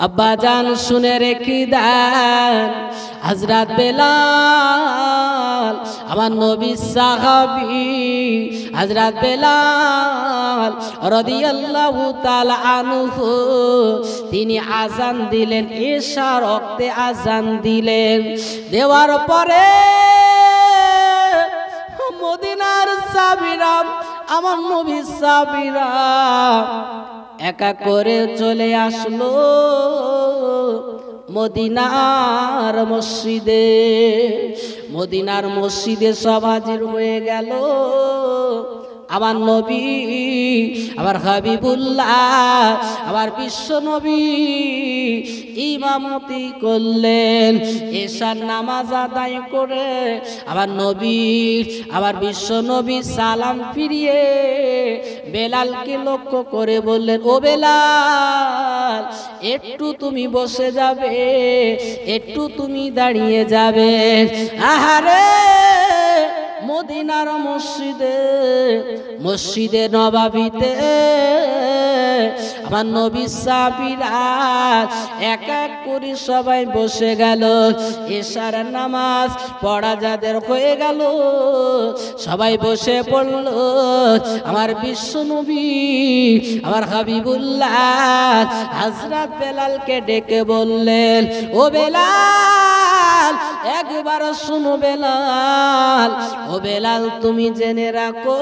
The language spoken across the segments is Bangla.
আব্বাজান শুনে রেখে দেন, হযরত বেলাল আমার নবী সাহাবী হযরত বেলাল রাদিয়াল্লাহু তাআলা আনহু তিনি আযান দিলেন, এশার ওয়াক্তে আযান দিলেন। দেওয়ার পরে মদিনার সাহাবীরা আমার নবীর সাহাবীরা এক এক করে চলে আসলো মদিনার মসজিদে। মদিনার মসজিদে সব হাজির হয়ে গেল। আমার নবী, আমার হাবিবুল্লাহ, আমার বিশ্ব নবী ইমামতি করলেন। এশার নামাজ আদায় করে আমার নবী, আমার বিশ্ব নবী সালাম ফিরিয়ে বেলালকে লক্ষ্য করে বললেন, ও বেলাল, একটু তুমি বসে যাবে, একটু তুমি দাঁড়িয়ে যাবে। আহারে মদিনার মসজিদে, মসজিদে নববীতে আমার নবী সাহাবীরা এক এক করে সবাই বসে গেল। এশার নামাজ পড়া যাদের হয়ে গেল সবাই বসে পড়ল। আমার বিশ্ব নবী, আমার হাবিবুল্লাহ হযরত বেলালকে ডেকে বললেন, ও বেলাল, একবার শুনো বেলাল, ও বেলাল তুমি জেনে রাখো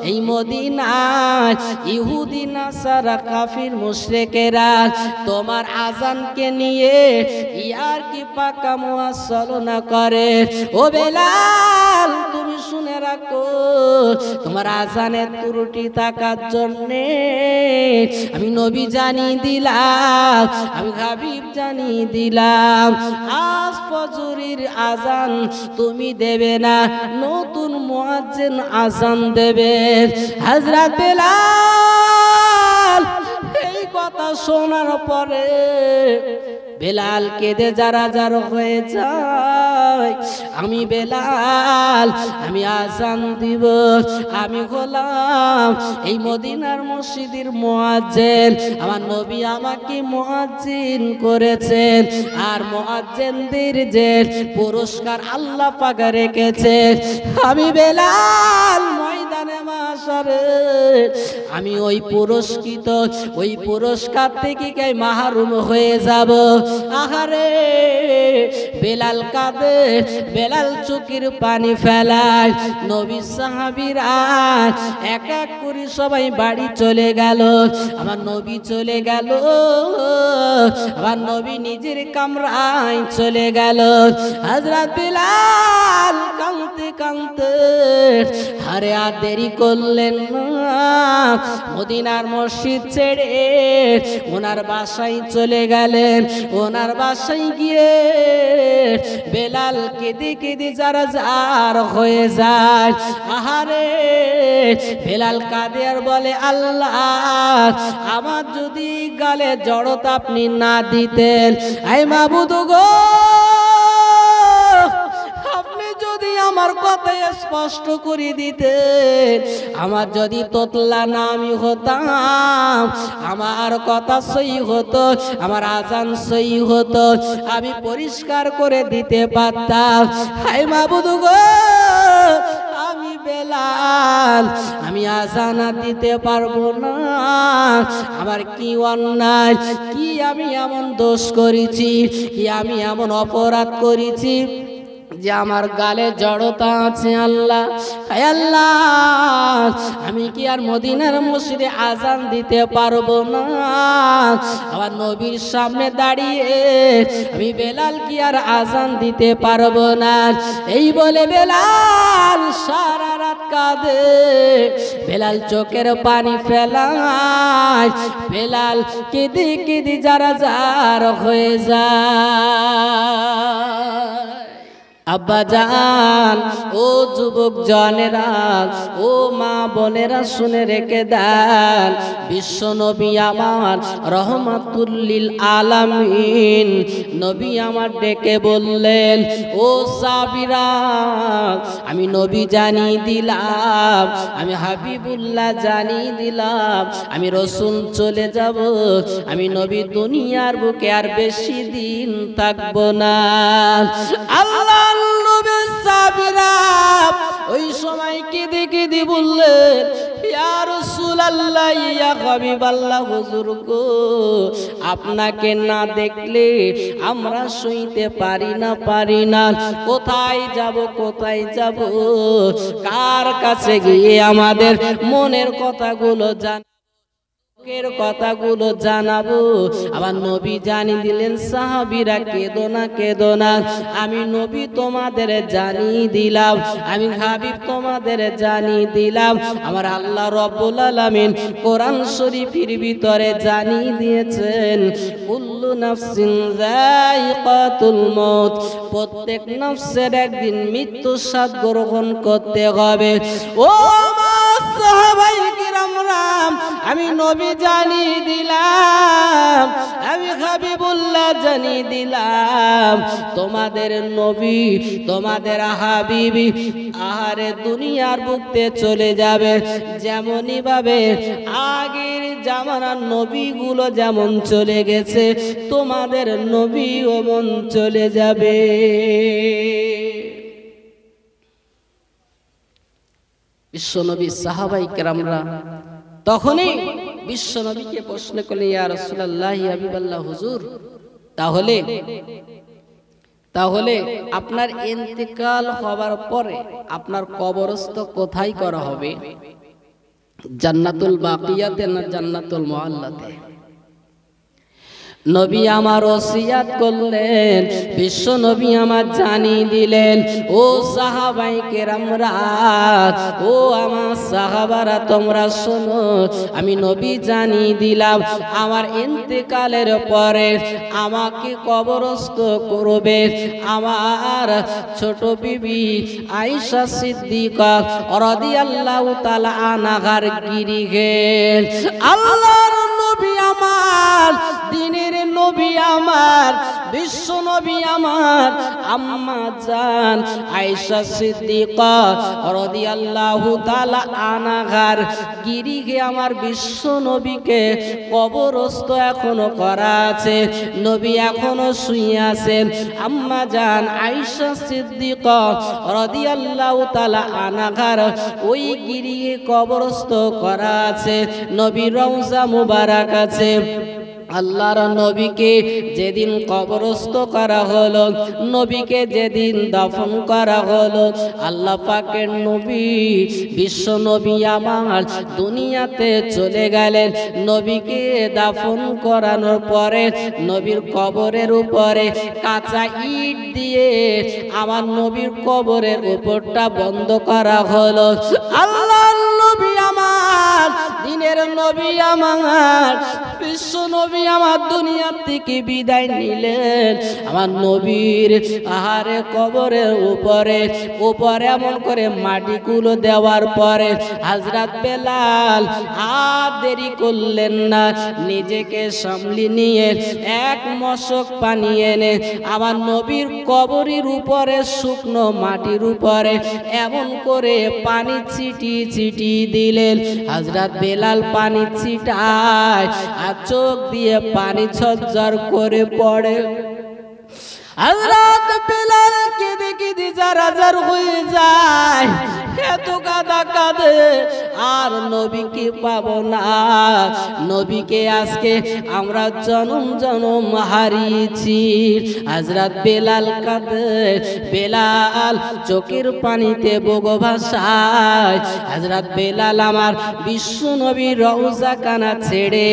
এই মদিনায় ইহুদি নাসারা কাফির মুশরিকেরা তোমার আযানকে নিয়ে ইয়ার কি পাকা মুআসসালনা করে। ও বেলাল তুমি শুনে রাখো, তোমার আযানের ত্রুটি থাকার জন্যে আমি নবী জানিয়ে দিলাম, আমি হাবিব জানিয়ে দিলাম, আজ ফজরের আযান তুমি দেবে না, নতুন মুয়াজ্জিন আযান দেবে। হযরত বেলাল এই কথা শোনার পরে বেলাল কেঁদে যারা যারা হয়ে যায়। আমি বেলাল, আমি আযান দিব, আমি হলাম এই মদিনার মসজিদের মুয়াজ্জিন। আমার নবী আমাকে মুয়াজ্জিন করেছেন, আর মুয়াজ্জিনদের যে পুরস্কার আল্লাহ পাক রেখেছে, আমি বেলাল ময়দানে মাশারে আমি ওই পুরস্কৃত, ওই পুরস্কার থেকে কে মাহরুম হয়ে যাব। আহারে বেলাল কাঁদে, বেলাল চোখের পানি ফেলায়। নবী সাহাবীরা এক এক করে সবাই বাড়ি চলে গেল। আমার নবী চলে গেল, আমার নবী নিজের কামরায় চলে গেল। হযরত বেলাল কাঁদতে কাঁদতে আরে আর দেরি করলেন না, মদিনার মসজিদ ছেড়ে ওনার বাসায় চলে গেলেন। ওনার বাসায় গিয়ে বেলাল কেঁদে কেঁদে যারা যার হয়ে যায়। আহারে বেলাল কাঁদে আর বলে, আল্লাহ আমার যদি গালে জড়তা আপনি না দিতেন, আই মাবুদ গো, আপনি যদি আমার কথা স্পষ্ট করে দিতেন, আমার যদি তোতলা না আমি হতাম, আমার কথা সহি হতো, আমার আযান সহি হতো, আমি পরিষ্কার করে দিতে পারতাম। হায় মাবুদ গো, আমি বেলাল, আমি আযান দিতে পারবো না। আমার কি অন্যায়, কি আমি এমন দোষ করেছি, কি আমি এমন অপরাধ করেছি যে আমার গালে জড়তা আছে। আল্লাহ, হায় আল্লাহ, আমি কি আর মদিনার মসজিদে আযান দিতে পারবো না? আমার নবীর সামনে দাঁড়িয়ে আমি বেলাল কি আর আযান দিতে পারবো না? এই বলে বেলাল সারা রাত কাঁদে, বেলাল চোখের পানি ফেলায়, বেলাল কেঁদে কেঁদে যারা যার হয়ে যায়। আব্বা জান, ও যুবক জনেরা, ও মা বোনেরা, শুনে রেখে দেন, বিশ্ব নবী আমার রহমাতুল লিল আলামিন নবী আমার ডেকে বললেন, ও সাবিরা, আমি নবী জানিয়ে দিলাম, আমি হাবিবুল্লাহ জানিয়ে দিলাম, আমি রসুল চলে যাব, আমি নবী দুনিয়ার বুকে আর বেশি দিন থাকবো না। আল্লাহ নবী সাবিরা ওই সময় কেঁদে কেঁদে বললেন, ইয়া রাসূলুল্লাহ, ইয়া হাবিবাল্লাহ, হুজুর গো, আপনাকে না দেখলে আমরা সইতে পারি না, কোথায় যাব, কার কাছে গিয়ে আমাদের মনের কথাগুলো কথাগুলো জানাবো। আবার নবী জানিয়ে দিলেন, সাহাবীরা কেঁদো না, আমি নবী তোমাদের জানিয়ে দিলাম, আমি হাবিব তোমাদের জানিয়ে দিলাম, আমার আল্লাহ রব্বুল আলামিন কোরআন শরীফের ভিতরে জানিয়ে দিয়েছেন, কুল্লু নাফসিন যায়িকাতুল মউত, প্রত্যেক নফসের একদিন মৃত্যু স্বাদ গ্রহণ করতে হবে। ও সাহাবায়ে কিরামরা, আমি নবী জানিয়ে দিলাম, আমি হাবিবুল্লাহ জানিয়ে দিলাম, তোমাদের নবী, তোমাদের হাবিবি আহারে দুনিয়ার বুকতে চলে যাবে। যেমনই ভাবে আগের জামানার নবীগুলো যেমন চলে গেছে, তোমাদের নবী ওমন চলে যাবে। বিশ্বনবী সাহাবায়ে কেরামরা তখনই বিশ্বনবীকে প্রশ্ন করলেন, ইয়া রাসূলুল্লাহ, ইয়া হাবিবাল্লাহ, হুজুর, তাহলে আপনার ইন্তেকাল হওয়ার পরে আপনার কবরস্থ কোথায় করা হবে? জান্নাতুল বাকিয়াতে না জান্নাতুল মুআল্লাতে? নবী আমার ওসিয়াত করলেন, বিশ্ব নবী আমার জানিয়ে দিলেন, ও সাহাবায়ে কেরামরা, ও আমার সাহাবারা, তোমরা শোনো, আমি নবী জানিয়ে দিলাম, আমার ইন্তেকালের পরে আমাকে কবরস্থ করবে আমার ছোট বিবি আয়েশা সিদ্দিকা রাদিয়াল্লাহু তাআলা আনহার গিরিহে। আল্লাহর নবী আমার, দিনের নবী আমার, বিশ্ব নবী আমার আম্মা জান আয়েশা সিদ্দিকা রাদিয়াল্লাহু তাআলা আনহার গিরিহে আমার বিশ্ব নবীকে কবরস্থ এখনো করা আছে, নবী এখনো শুয়ে আছেন। আম্মা জান আয়েশা সিদ্দিকা রাদিয়াল্লাহু তাআলা আনহার ওই গিরিহে কবরস্থ করা আছে, নবীর রওজা মুবারক আছে। আল্লাহর নবীকে যেদিন কবরস্থ করা হলো, নবীকে যেদিন দাফন করা হলো, আল্লাহ পাকের নবী বিশ্ব নবী আমার দুনিয়াতে চলে গেলেন। নবীকে দাফন করানোর পরে নবীর কবরের উপরে কাঁচা ইট দিয়ে আমার নবীর কবরের উপরটা বন্ধ করা হলো। আল্লাহর নবী আমার, দিনের নবী আমার, বিশ্ব নবী আমার দুনিয়া থেকে বিদায় নিলেন। আমার নবীর আহারে কবরের উপরে এমন করে মাটিগুলো দেওয়ার পরে হযরত বেলাল আর দেরি করলেন না, নিজেকে সামলি নিয়ে এক মশক পানি এনে আমার নবীর কবরের উপরে, শুকনো মাটির উপরে এমন করে পানি ছিটিয়ে দিলেন। হযরত বেলাল পানি ছিটায় আর চোখ দিয়ে পানি ঝরঝর করে পড়ে। হযরত বেলাল কেঁদে কেঁদে জারাজার হয়ে যায়, এত কাঁদে আর নবীকে পাবো না। নবীকে আজকে আমরা জনম হারিয়েছি। হযরত বেলাল কাঁদে, বেলাল চোখের পানিতে বগো ভাসায়। হযরত বেলাল আমার বিশ্ব নবীর রওজা কানা ছেড়ে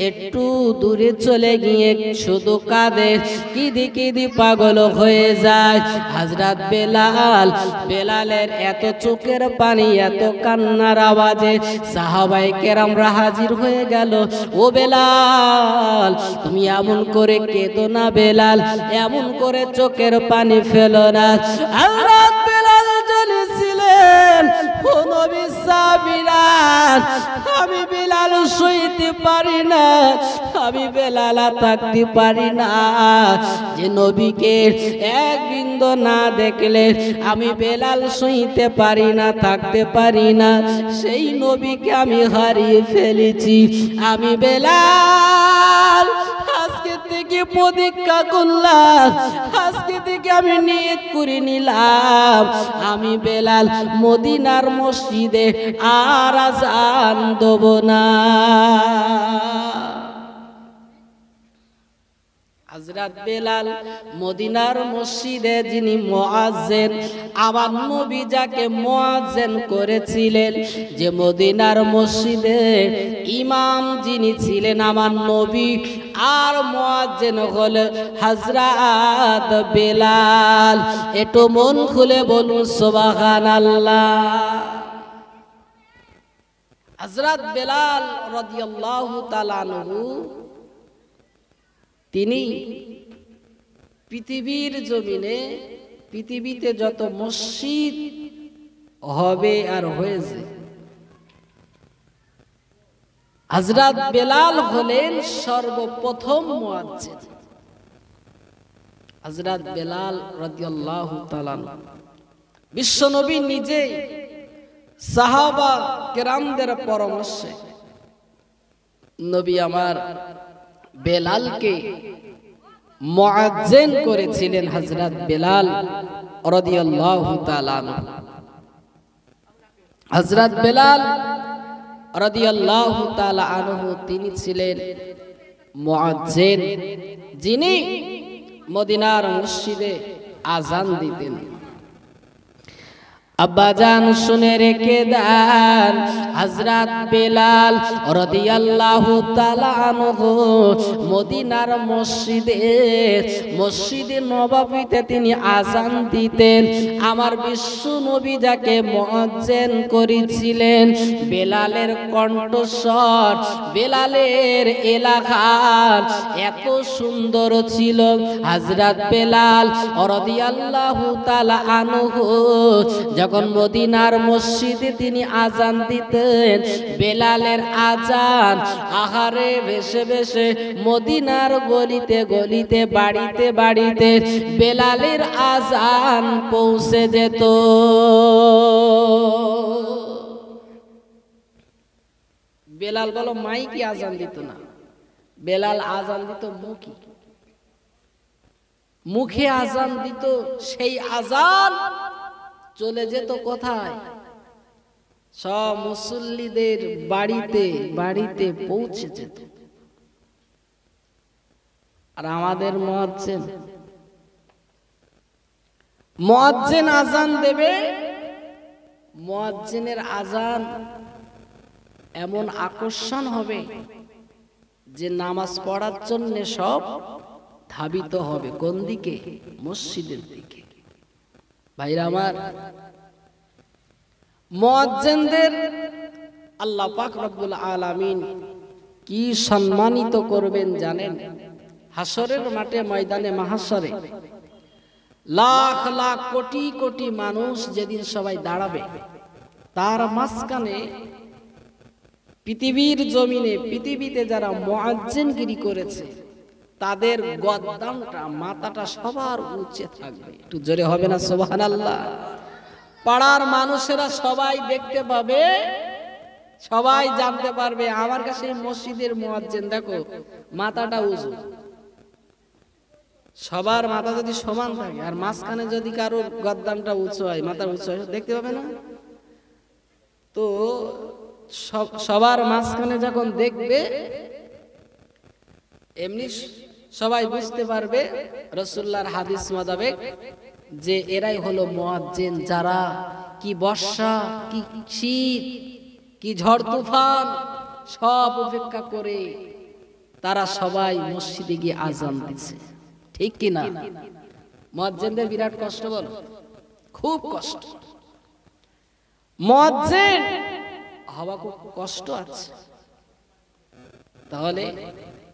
একটু দূরে চলে গিয়ে শুধু কাঁদে, কেঁদে পাগল হয়ে যায়। হযরত বেলালের এত চোখের পানি, এত কান্নার আওয়াজে সাহাবায়ে কেরামরা হাজির হয়ে গেল। ও বেলাল, তুমি এমন করে কেঁদো না বেলাল, এমন করে চোখের পানি ফেলো না। হযরত বেলাল ছিলেন ও নবীর সাহাবীরা, আমি বেলাল সইতে পারি না, আমি বেলাল থাকতে পারি না। যে নবীকে এক বিন্দু না দেখলে আমি বেলাল সইতে পারি না, থাকতে পারি না, সেই নবীকে আমি হারিয়ে ফেলেছি। আমি বেলাল আজকে থেকে প্রতিজ্ঞা করলাম, আজকে থেকে আমি নিয়ত করে নিলাম, আমি বেলাল মদিনার মসজিদে আর আযান দেব না। হযরত বেলাল মদিনার মসজিদে যিনি মুয়াজ্জিন, আমার নবী যাকে মুয়াজ্জিন করেছিলেন, যে মদিনার মসজিদে ইমাম যিনি ছিলেন আমার নবী, আর মুয়াজ্জিন হলো হযরত বেলাল। একটু মন খুলে বলুন সুবহানাল্লাহ। হযরত বেলাল রাদিয়াল্লাহু তাআলা আনহু তিনি পৃথিবীর জমিনে, পৃথিবীতে যত মসজিদ হবে আর হয়েছে, হযরত বেলাল হলেন সর্বপ্রথম মুয়াজ্জিন। হযরত বেলাল রাদিয়াল্লাহু তাআলা বিশ্বনবী নিজে সাহাবা কেরামদের পরামর্শে নবী আমার বেলালকে মুয়াজ্জিন করেছিলেন। হযরত বেলাল রাদিয়াল্লাহু তাআলা আনহু, হযরত বেলাল রাদিয়াল্লাহু তাআলা আনহু তিনি ছিলেন মুয়াজ্জিন, যিনি মদিনার মসজিদে আযান দিতেন। আব্বাজান শুনে রেখে দেন, হযরত বেলাল রাদিয়াল্লাহু তাআলা আনহু মদিনার মসজিদে নববীতে তিনি আযান দিতেন। আমার বিশ্ব নবী যাকে মুয়াজ্জিন করেছিলেন, বেলালের কণ্ঠস্বর, বেলালের এলাকার এত সুন্দর ছিল। হযরত বেলাল রাদিয়াল্লাহু তাআলা আনহু যখন মদিনার মসজিদে তিনি আযান দিতেন, বেলালের আযান আহারে ভেসে ভেসে মদিনার গলিতে গলিতে, বাড়িতে বাড়িতে বেলালের আযান পৌঁছে যেত। বেলাল বলো মাইকে আযান দিত না, বেলাল আযান দিত মুখে আযান দিত। সেই আযান চলে যেত কোথায়? সব মুসল্লিদের বাড়িতে বাড়িতে পৌঁছে যেত। আর আমাদের মুয়াজ্জিন আযান দেবে, মুয়াজ্জিনের আযান এমন আকর্ষণ হবে যে নামাজ পড়ার জন্য সব ধাবিত হবে। কোন দিকে? মসজিদের দিকে। ভাইরা আমার, মুয়াজ্জিনদের আল্লাহ পাক রব্বুল আলামিন কি সম্মানিত করবেন জানেন? হাসরের মাঠে, ময়দানে মাহশরে লাখ লাখ কোটি কোটি মানুষ যেদিন সবাই দাঁড়াবে, তার মাঝখানে পৃথিবীর জমিনে, পৃথিবীতে যারা মুয়াজ্জিনগিরি করেছে তাদের গদ্দানটা, মাথাটা সবার উঁচে থাকবে। একটু জোরে হবে না সুবহানাল্লাহ? পাড়ার মানুষেরা সবাই দেখতে পাবে, সবাই জানতে পারবে আমার কাছে মসজিদের মুয়াজ্জিন, দেখো মাথাটা উঁচু। সবার মাথা যদি সমান থাকে আর মাঝখানে যদি কারো গদ্দানটা উঁচু হয়, মাথা উঁচু হয়, দেখতে পাবে না? তো সবার মাঝখানে যখন দেখবে, এমনি সবাই বুঝতে পারবে রাসূলুল্লাহর হাদিস মোতাবেক যে এরাই হলো মুয়াজ্জিন, যারা কি বর্ষা, কি শীত, কি ঝড় তুফান সব উপেক্ষা করে তারা সবাই মসজিদে গিয়ে আযান দিচ্ছে। ঠিক কি না? মুয়াজ্জিনদের বিরাট কষ্ট, বলো, খুব কষ্ট। মুয়াজ্জিন হওয়া খুব কষ্ট আছে। তাহলে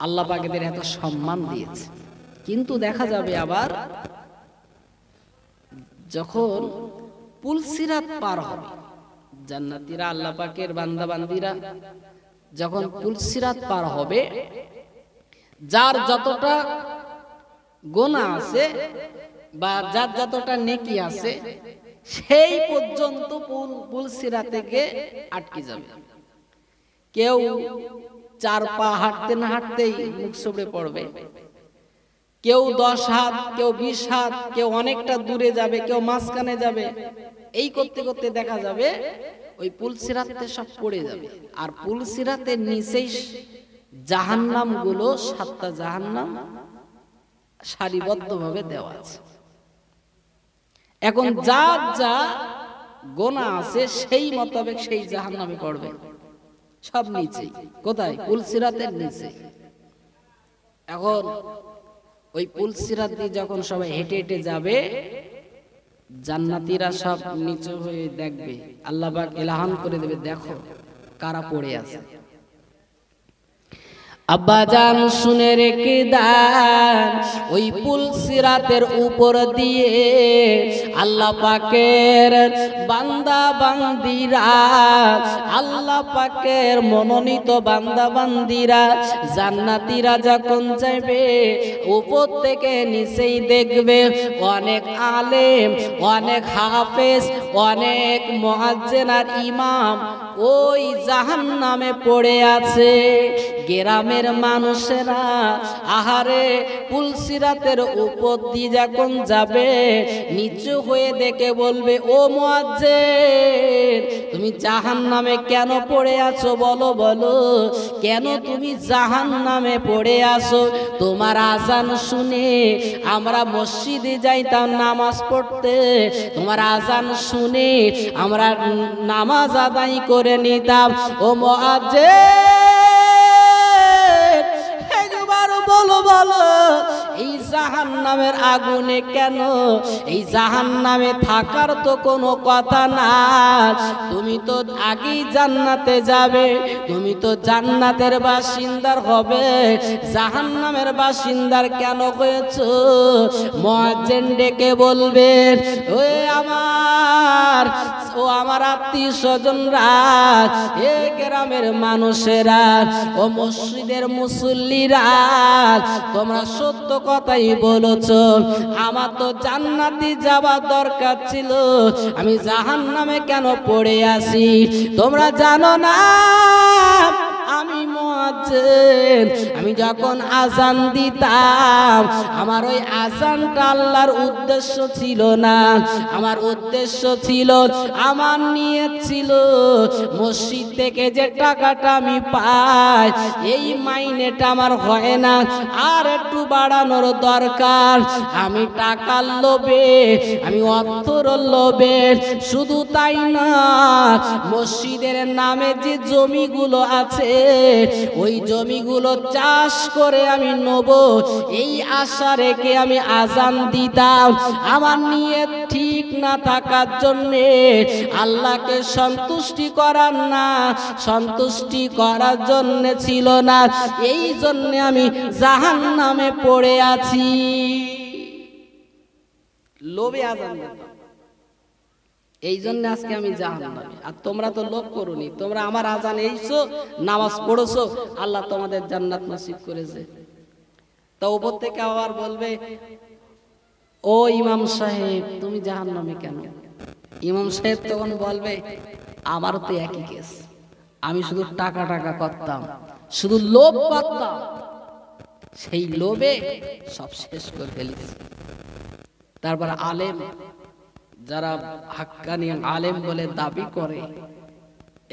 আল্লাহ পাক এদের এত সম্মান দিয়েছে। কিন্তু দেখা যাবে আবার যখন পুলসিরাত পার হবে, জান্নাতীরা, আল্লাহ পাকের বান্দা বান্দিরা যখন পুলসিরাত পার হবে, যার যতটা গুনাহ আছে বা যার যতটা নেকি আছে সেই পর্যন্ত পুলসিরাতে গিয়ে আটকে যাবে। কেউ 4 পা হাঁটতে না হাঁটতেই মুখ চুবড়ে পড়বে, কেউ 10 হাত, কেউ 20 হাত, কেউ অনেকটা দূরে যাবে, কেউ মাঝখানে যাবে। এই করতে করতে দেখা যাবে ওই পুলসিরাতে সব পড়ে যাবে। আর পুলসিরাতের নিচেই জাহান্নাম গুলো, 7টা জাহান্নাম সারিবদ্ধভাবে দেওয়া আছে। এখন যার যা গোনা আছে সেই মোতাবেক সেই জাহান্নামে পড়বে, সব নিচে। কোথায়? পুলসিরাতের নিচে। এখন ওই পুলসিরাত দিয়ে যখন সবাই হেঁটে হেঁটে যাবে, জান্নাতীরা সব নিচু হয়ে দেখবে, আল্লাহ পাক এলাহান করে দেবে, দেখো কারা পড়ে আছে। আব্বাজান শুনে রেখে দেন, ওই পুলসিরাতের উপর দিয়ে আল্লাহ পাকের বান্দা বান্দিরা, আল্লাহ পাকের মনোনীত বান্দা বান্দিরা, জান্নাতীরা যখন যাবে, উপর থেকে নিচেই দেখবে অনেক আলেম, অনেক হাফেজ, অনেক মুয়াজ্জিন আর ইমাম ওই জাহান্নামে পড়ে আছে। গ্রামের মানুষেরা আহারে পুলসিরাতের উপর দিয়ে যখন যাবে, নিচু হয়ে দেখে বলবে, ও মুয়াজ্জিন, তুমি জাহান্নামে কেন পড়ে আছো? বলো বলো, কেন তুমি জাহান্নামে পড়ে আছো? তোমার আজান শুনে আমরা মসজিদে যাইতাম নামাজ পড়তে, তোমার আজান শুনে আমরা নামাজ আদায় করে নিতাম। ও মুয়াজ্জিন, বলো বলো, এই জাহান্নামের আগুনে কেন? এই জাহান্নামে থাকার তো কোনো কথা না। তুমি তো আগেই জান্নাতে যাবে, তুমি তো জান্নাতের বাসিন্দার হবে, জাহান্নামের বাসিন্দার কেন হয়েছো? মুয়াজ্জিন ডেকে বলবে, ও আমার আত্মীয় স্বজনরা, এ গ্রামের মানুষেরা, ও মসজিদের মুসল্লিরা, তোমরা সত্য কথাই বলেছো। আমার তো জান্নাতে যাওয়ার দরকার ছিল, আমি জাহান্নামে কেন পড়ে আছি? তোমরা জানো না আমি মুয়াজ্জিন, আমি যখন আজান দিতাম, আমার ওই আজানটা আল্লাহর উদ্দেশ্য ছিল না। আমার উদ্দেশ্য ছিল, আমার নিয়ত ছিল, মসজিদ থেকে যে টাকাটা আমি পাই, এই মাইনেটা আমার হয় না, আর একটু বাড়ানোর দরকার। আমি টাকার লোভে, আমি অর্থর লোভে, শুধু তাই না, মসজিদের নামে যে জমিগুলো আছে, ওই জমিগুলো চাষ করে আমি নেব, এই আশা রেখে আমি আজান দিতাম। আমার নিয়ত ঠিক না থাকার জন্যে, আল্লাহকে সন্তুষ্টি করার জন্য ছিল না, এই জন্যে আমি জাহান্নামে পড়ে আছি। লোভে আজান দিতাম, এই জন্য আজকে আমি জাহান্নামে। আর তোমরা তো লোভ করোনি, তোমরা আমার আজান এইছো, নামাজ পড়েছো, আল্লাহ তোমাদের জান্নাত নসিব করেছে। তো উপর থেকে আবার বলবে, ও ইমাম সাহেব, তুমি জাহান্নামে কেন? ইমাম সাহেব তখন বলবে, আমারও তো একই কেস, আমি শুধু টাকা করতাম, শুধু লোভ করতাম, সেই লোভে সব শেষ করে ফেলেছি। তারপর আলেম, যারা হাক্কানি আলেম বলে দাবি করে,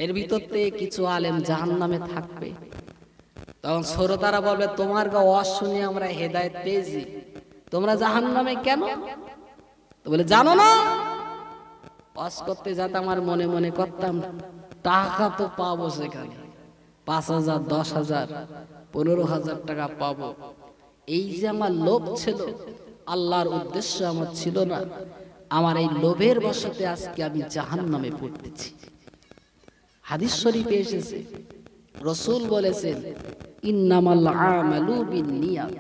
এর ভিতর থেকে কিছু আলেম জাহান্নামে থাকবে। তখন শ্রোতারা বলবে, তোমার ওয়াজ শুনে আমরা হেদায়েত পেয়েছি, তোমরা জাহান্নামে কেন? তো বলে, জানো না, ওয়াজ করতে যাতে আমার মনে মনে করতাম, টাকা তো পাবো সেখানে, 5,000, 10,000, 15,000 টাকা পাবো, এই যে আমার লোভ ছিল, আল্লাহর উদ্দেশ্য আমার ছিল না, আমার এই লোভের বশতে আজকে আমি জাহান্নামে পড়তেছি। হাদিস শরীফে এসেছে, রাসূল বলেছেন ইন্নামাল আমালু বিন্নিয়াত,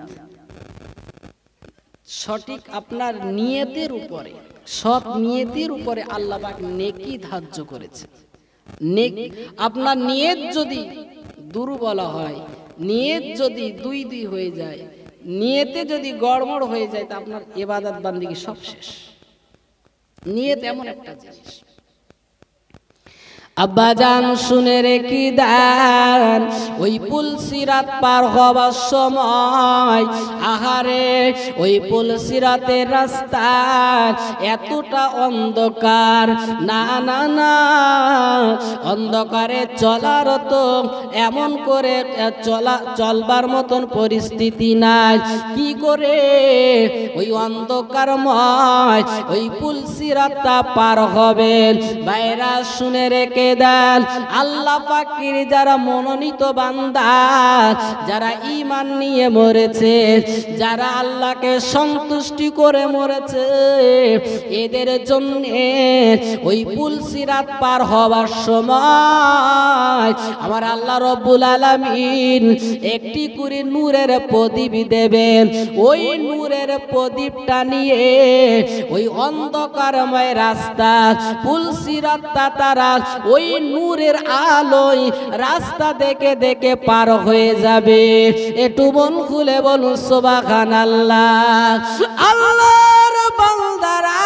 সঠিক আপনার নিয়তের উপরে, সৎ নিয়তের উপরে আল্লাহ পাক নেকি ধার্য করেছে। আপনার নিয়ত যদি দুর্বল হয়, নিয়ত যদি দুই দুই হয়ে যায়, নিয়তে যদি গড়বড় হয়ে যায়, তা আপনার ইবাদত বান্দিগি সব শেষ। নিয়ত এমন একটা জিনিস। আব্বাজান শুনে রেখে দেন, ওই পুল সিরাত পার হবার সময়, আহারে ওই পুল সিরাতের রাস্তা এতটা অন্ধকার, না না না, অন্ধকারে চলার তো এমন করে চলবার মতন পরিস্থিতি নাই। কি করে ওই অন্ধকারময় ওই পুল সিরাতটা পার হবেন? বাইরা শুনে রেখে দেন, আল্লাহ পাকের যারা মনোনীত বান্দা, যারা ঈমান নিয়ে মরেছে, যারা আল্লাহকে সন্তুষ্টি করে মরেছে, এদের জন্য ওই পুল সিরাত পার হওয়ার সময় আমার আল্লাহ রব্বুল আলামিন একটি করে নূরের প্রদীপ দেবেন। ওই নূরের প্রদীপটা নিয়ে ওই অন্ধকারময় রাস্তা পুল সিরাতটা তারা ওই নূরের আলোয় রাস্তা দেখে দেখে পার হয়ে যাবে। একটু মন খুলে বলুন সুবহানাল্লাহ। আল্লাহর বান্দারা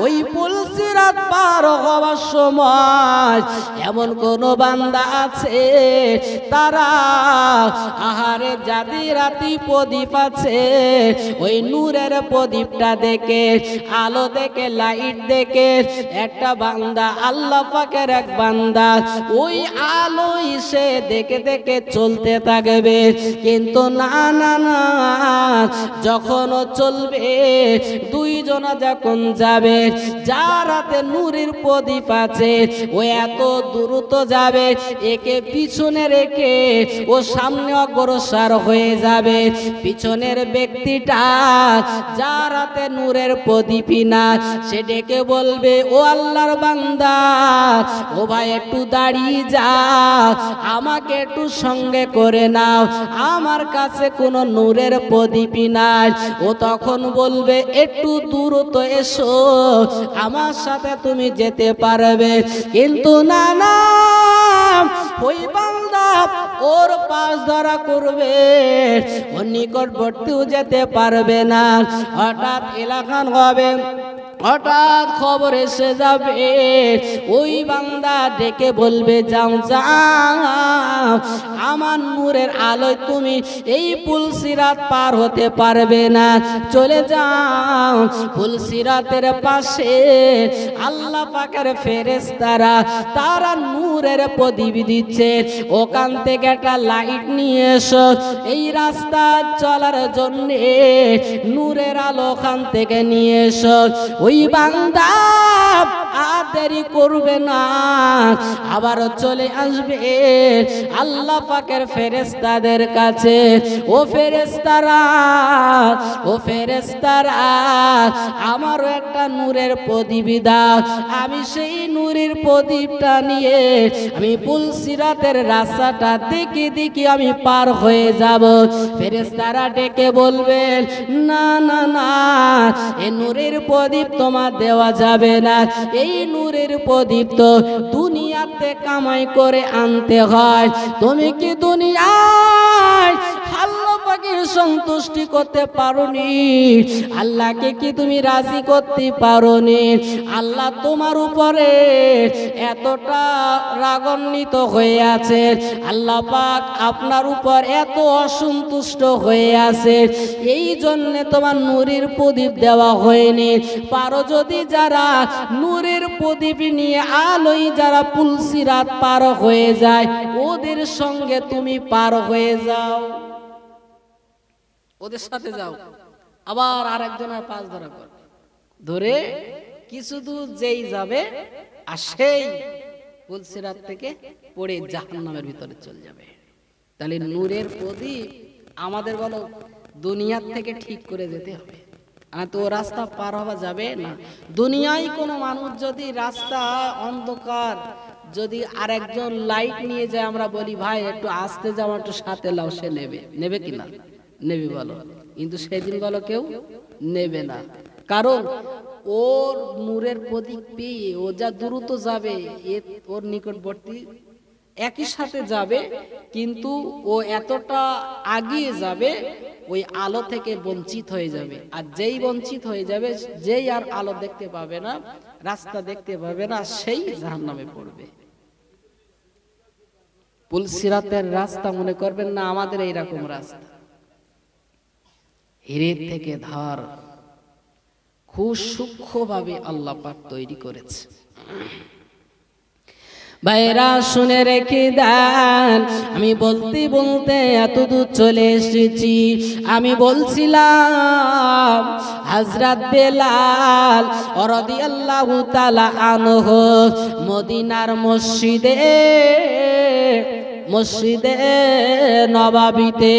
ওই পুল সিরাত পার হওয়ার সময় এমন কোন বান্দা আছে, তারা আহারে জাদি রাতি প্রদীপ আছে, ওই নূরের প্রদীপটা দেখে, আলো দেখে, লাইট দেখে একটা বান্দা, আল্লাহ পাকের এক বান্দা, ওই আলোই সে দেখে দেখে চলতে থাকবে। কিন্তু না না না, যখন চলবে, দুইজনা যখন যাবে, যার হাতে নূরের প্রদীপ আছে ও এত দ্রুত যাবে, একে পিছনে রেখে ও সামনে অগ্রসর হয়ে যাবে। পিছনের ব্যক্তিটা যার হাতে নূরের প্রদীপই না, সে ডেকে বলবে, ও আল্লাহর বান্দা, ও ভাই একটু দাঁড়িয়ে যা, আমাকে একটু সঙ্গে করে নাও, আমার কাছে কোনো নূরের প্রদীপই নাই। ও তখন বলবে, একটু দ্রুত এসো, আমার সাথে তুমি যেতে পারবে। কিন্তু না না, ওই বান্দা ওর পাশ ধরা করবে, ওর নিকটবর্তীও যেতে পারবে না। হঠাৎ এলাকান হবে, হঠাৎ খবর এসে যাবে, ওই বান্দা ডেকে বলবে, যাও যাও, আমার নূরের আলোয় তুমি এই পুল সিরাত পার হতে পারবে না, চলে যাও। পুল সিরাতের পাশে আল্লাহ পাকের ফেরেশতারা তারা নূরের প্রদীপ দিচ্ছে, ওখান থেকে একটা লাইট নিয়ে এসো, এই রাস্তা চলার জন্য নূরের আলো ওখান থেকে নিয়ে এসো। ওই বান্দা আর দেরি করবে না, আবার চলে আসবে আল্লাহ পাকের ফেরেশতাদের কাছে। ও ফেরেশতারা, ও ফেরেশতারা, আমারও একটা নূরের প্রদীপ দাও, আমি সেই নূরের প্রদীপটা নিয়ে আমি পুল সিরাতের রাস্তাটা দেখে দেখে আমি পার হয়ে যাব। ফেরেশতারা ডেকে বলবেন, না না না, এই নূরের প্রদীপ তোমার দেওয়া যাবে না, এই নূরের প্রদীপ তো দুনিয়াতে কামাই করে আনতে হয়। তুমি কি দুনিয়ায় আল্লাহ পাকের সন্তুষ্টি করতে পারোনি? আল্লাহকে কি তুমি রাজি করতে পারোনি? আল্লাহ তোমার উপরে এতটা রাগান্বিত হয়ে আছে, আল্লাহ পাক আপনার উপর এত অসন্তুষ্ট হয়ে আছে, এই জন্য তোমার নূরের প্রদীপ দেওয়া হয়নি। পারো যদি যারা নূরের প্রদীপ নিয়ে আলোই যারা পুল সিরাত পার হয়ে যায়, ওদের সঙ্গে তুমি পার হয়ে যাও, ওদের সাথে যাও। আবার আরেকজনের পাশ ধরা কর, ধরে কিছু দূর যেই যাবে আর সেই পুল সিরাত থেকে পড়ে জাহান্নামের ভিতরে চলে যাবে। তাহলে নূরের প্রদীপ আমাদের বলো দুনিয়ার থেকে ঠিক করে যেতে হবে, আর তো রাস্তা পার হওয়া যাবে না। দুনিয়ায় কোনো মানুষ যদি রাস্তা অন্ধকার, যদি আরেকজন লাইট নিয়ে যায়, আমরা বলি ভাই একটু আসতে যাও, একটু সাথে লাও, সে নেবে, নেবে কিনা? নেবে বলো। কিন্তু সেদিন বলো কেউ নেবে না, কারণ ওর নূরের প্রতীক পেয়ে ও যা দ্রুত যাবে, ওর নিকটবর্তী একই সাথে যাবে, কিন্তু ও এতটা আগিয়ে যাবে, ওই আলো থেকে বঞ্চিত হয়ে যাবে। আর যেই বঞ্চিত হয়ে যাবে, যেই আর আলো দেখতে পাবে না, রাস্তা দেখতে পাবে না, সেই জাহান্নামে পড়বে। পুলসিরাতের রাস্তা মনে করবেন না আমাদের এইরকম রাস্তা, হীরের থেকে ধার, খুব সূক্ষ্মভাবে আল্লাহ পাক তৈরি করেছে। ভাইরা শুনে রেখে দেন, আমি বলতে বলতে এত দূর চলে এসেছি। আমি বলছিলাম হযরত বেলাল রাদিয়াল্লাহু তাআলা আনহু মদিনার মসজিদে নবাবিতে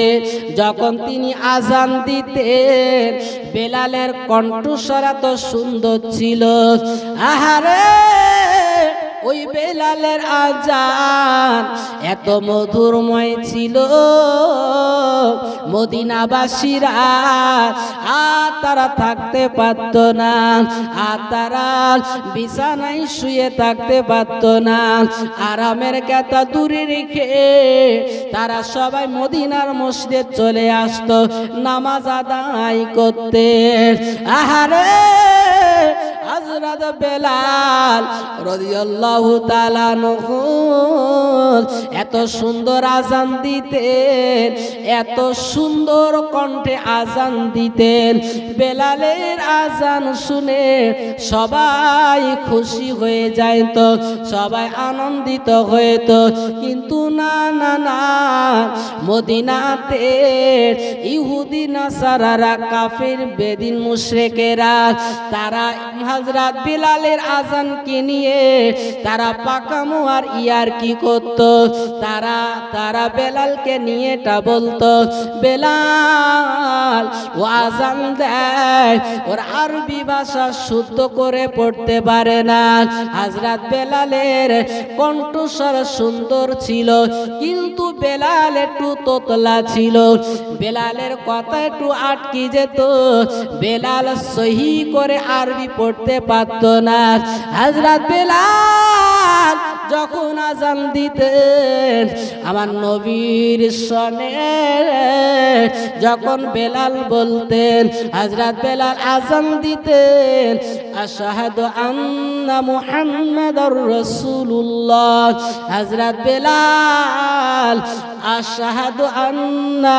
যখন তিনি আজান দিতেন, বেলালের কণ্ঠস্বর এত সুন্দর ছিল। আহারে, ওই বেলালের আজান এত মধুরময় ছিল, মদিনাবাসীরা আর তারা থাকতে পারত না, আর তারা বিছানায় শুয়ে থাকতে পারত না। আরামের কথা দূরে রেখে তারা সবাই মদিনার মসজিদে চলে আসতো নামাজ আদায় করতে। আহারে, হযরত বেলাল রাদিয়াল্লাহু তাআলা আনহু এত সুন্দর আজান দিতেন, এত সুন্দর কণ্ঠে আজান দিতেন। বেলালের আজান শুনে সবাই খুশি হয়ে যাইত, সবাই আনন্দিত হইত। কিন্তু না না না, মদিনাতে ইহুদি নাসারারা, কাফির বেদিন মুশরিকেরা, তারা হযরত বেলালের আজানকে নিয়ে তারা পাকামো আর ইয়ার কি করত। তারা বেলালকে নিয়ে এটা বলতো, বেলাল ও আজান দেয়, ওর আরবি ভাষা শুদ্ধ করে পড়তে পারে না। হযরত বেলালের কণ্ঠস্বর সুন্দর ছিল, কিন্তু বেলাল একটু তোতলা ছিল, বেলালের কথা একটু আটকে যেত, বেলাল সহি করে আরবি পড়তে পারত না। হযরত বেলাল যখন আজান দিতেন, আমার নবীর সনে যখন বেলাল বলতেন, হযরত বেলাল আজান দিতেন, আশহাদু আন্না মুহাম্মাদুর রাসূলুল্লাহ। হযরত বেলাল আশহাদু আন্না,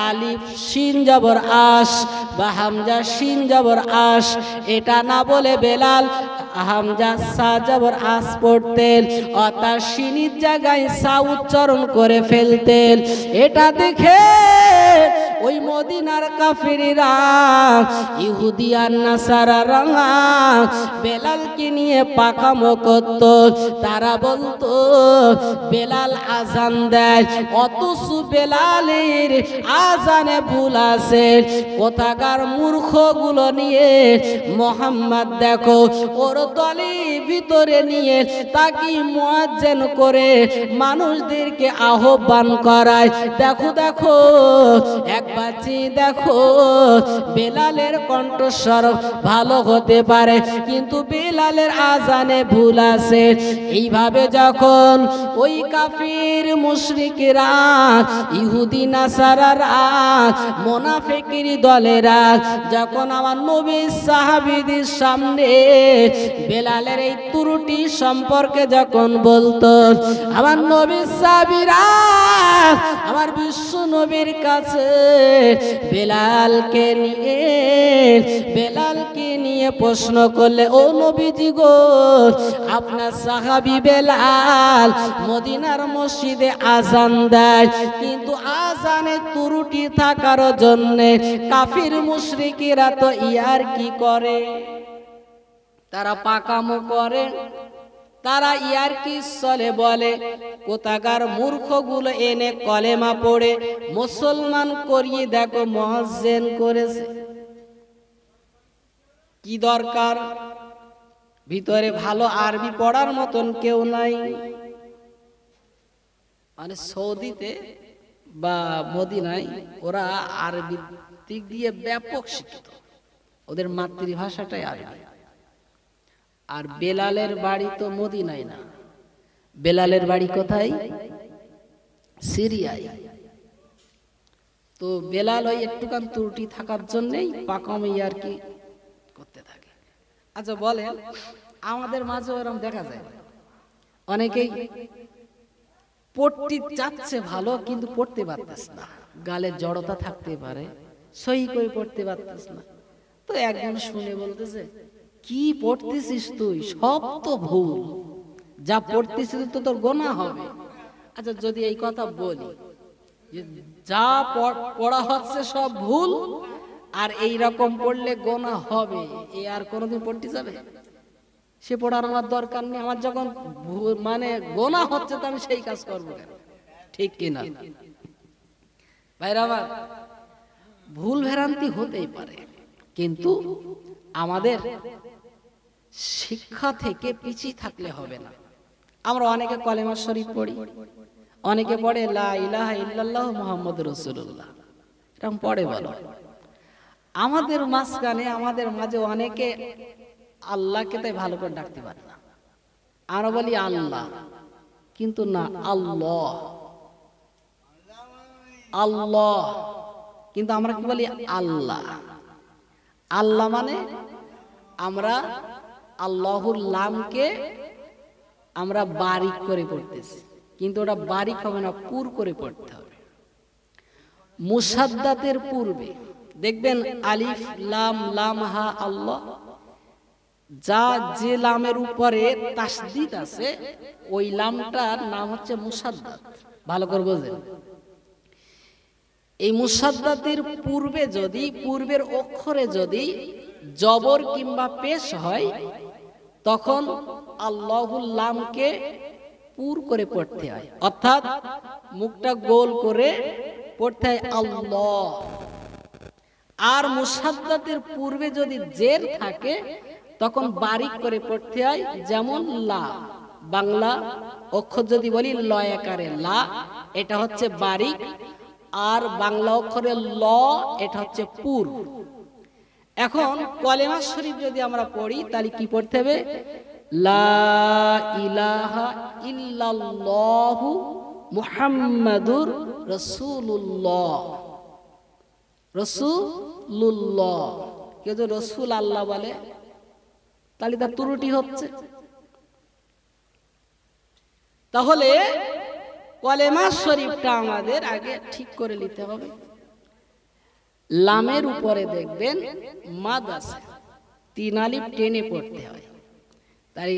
আলিফ শিন জবর আশ বা হামজা শিন জবর আশ, এটা না বলে বেলাল হামজা সা জবর আস পড়তেন, অর্থাৎ শিনির জায়গায় সা উচ্চারণ করে ফেলতেন। এটা দেখে ওই মদিনার কাফিররা, ইহুদি আর নাসারারা বেলালকে নিয়ে পাকামো করত। তারা বলতো বেলাল আজান দেয়, অথচ বেলালের আজানে ভুল আছে। কোথাকার মূর্খগুলো নিয়ে মোহাম্মদ দেখো ওর দলে ভিতরে নিয়ে তাকে মুয়াজ্জিন করে মানুষদেরকে আহ্বান করায়। দেখো দেখো, একবার দেখো, বেলালের কণ্ঠস্বর ভালো হতে পারে, কিন্তু বেলালের আজানে ভুল আছে। এইভাবে যখন ওই কাফির মুশরিকরা, ইহুদি নাসারারা, মুনাফিকের দলেরা যখন আমার নবী সাহাবীদের সামনে বেলালের এই ত্রুটি সম্পর্কে যখন বলতো, আমার নবী সাহাবীরা আমার বিশ্ব নবীর কাছে বেলালকে নিয়ে প্রশ্ন করলে, ও নবীজি গো, আপনার সাহাবী বেলাল মদিনার মসজিদে আজান দেয়, কিন্তু আজানে ত্রুটি থাকার জন্য কাফির মুশরিকরা তো ইয়ার কি করে, তারা পাকামো করে। তারা ইয়ারকি চলে বলে কোথাকার মূর্খগুলো এনে কলেমা পড়ে মুসলমান করিয়ে দেখো মুয়াজ্জিন করেছে। কি দরকার? ভিতরে ভালো আরবি পড়ার মতন কেউ নাই। মানে সৌদিতে বা মদিনায় ওরা আরবি দিক দিয়ে ব্যাপক শিক্ষিত, ওদের মাতৃভাষাটাই আরবি। আর বেলালের বাড়ি তো মদিনায় না, বেলালের বাড়ি কোথায়? সিরিয়ায়। তো বেলাল ওই একটুখান ত্রুটি থাকার জন্যই পাকামি আর কি করতে থাকে। আচ্ছা বলেন, আমাদের মাঝে এরকম দেখা যায় অনেকেই পড়তে চাচ্ছে ভালো, কিন্তু পড়তে পারতেছ না, গালে জড়তা থাকতে পারে, সহি করে পড়তে পারতেছ না। তো একজন শুনে বলতেছে, কি পড়তেছিস তুই? সব তো ভুল, যা পড়তেছিস তো তোর গোনাহ হবে। আচ্ছা যদি এই কথা বলি যে যা পড়া হচ্ছে সব ভুল, আর এই রকম পড়লে গোনাহ হবে, এ আর কোনোদিন পড়তে যাবে? সে পড়ার আমার দরকার নেই, আমার যখন মানে গোনাহ হচ্ছে তো আমি সেই কাজ করবো কেন? ঠিক কিনা ভাইরা আমার? ভুল ভ্রান্তি হতেই পারে, কিন্তু আমাদের শিক্ষা থেকে পিছিয়ে থাকলে হবে না। আমরা অনেকে কলেমা শরীফ পড়ি, অনেকে পড়ে লা ইলাহা ইল্লাল্লাহু মুহাম্মাদুর রাসূলুল্লাহ, এরকম পড়ে। বলো, আমাদের মাঝখানে আমাদের মাঝে অনেকে আল্লাহকে তাই ভালো করে ডাকতে পারে না। আমরা বলি আল্লাহ, কিন্তু না, আল্লাহ আল্লাহ, কিন্তু আমরা কি বলি? আল্লাহ। আল্লাহ মানে আমরা আল্লাহুর লামকে আমরা বারিক করে পড়তেছি, কিন্তু ওটা বারিক হবে না, পুর করে পড়তে হবে। মুসাদ্দাতের পূর্বে দেখবেন আলিফ লাম, লাম হা আল্লাহ, যা যে লামের উপরে তাসদিদ আছে ওই লামটার নাম হচ্ছে মুসাদ্দাত। ভালো করে বোঝেন, এই মুসাদ্দাতের পূর্বে যদি, পূর্বের অক্ষরে যদি জবর কিংবা পেশ হয়, তখন আল্লাহুল লামকে পুর করে পড়তে হয়, অর্থাৎ মুখটা গোল করে পড়তে হয় আল্লাহ। আর মুসাদ্দাতের পূর্বে যদি জের থাকে তখন বারিক করে পড়তে হয়, যেমন লা। বাংলা অক্ষর যদি বলি লয়াকারে লা, এটা হচ্ছে বারিক, আর বাংলা অক্ষরে ল, এটা হচ্ছে পুর। এখন কলেমা শরীফ যদি আমরা পড়ি তাহলে কি পড়তে হবে? লা ইলাহা ইল্লাল্লাহু মুহাম্মাদুর রাসূলুল্লাহ। রাসূলুল্লাহ, কেউ যদি রাসূল আল্লাহ বলে তাহলে তার ত্রুটি হচ্ছে। তাহলে কলেমা শরীফটা আমাদের আগে ঠিক করে নিতে হবে। লামের উপরে দেখবেন মাদ আছে, তিন আলিফ টেনে পড়তে হয়। তাই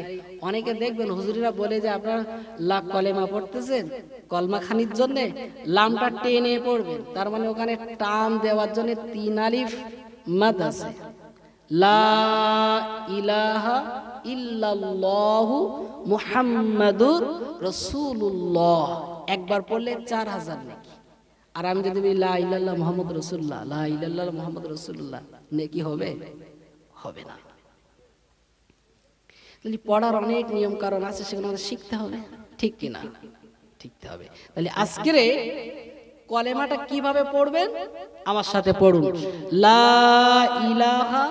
অনেকে দেখবেন হুজুরিরা বলে যে আপনারা লা কলেমা পড়তেছেন, কলমা খানির জন্য লামটা টেনে পড়বেন, তার মানে ওখানে টান দেওয়ার জন্য তিন আলিফ মাদ আছে। লা ইলাহা ইল্লাল্লাহু মুহাম্মাদুর রাসূলুল্লাহ, একবার পড়লে 4000 নেকি। আর আমি যদি বলি লা ইলাহা মুহাম্মদ রাসূলুল্লাহ, লা ইলাহা মুহাম্মদ রাসূলুল্লাহ, নেকি হবে? হবে না। তাহলে পড়ার অনেক নিয়ম কারণ আছে, সেগুলো আমাদের শিখতে হবে, ঠিক কিনা? শিখতে হবে। তাহলে আজকের কলেমাটা কিভাবে পড়বেন আমার সাথে পড়ুন। লা ইলাহা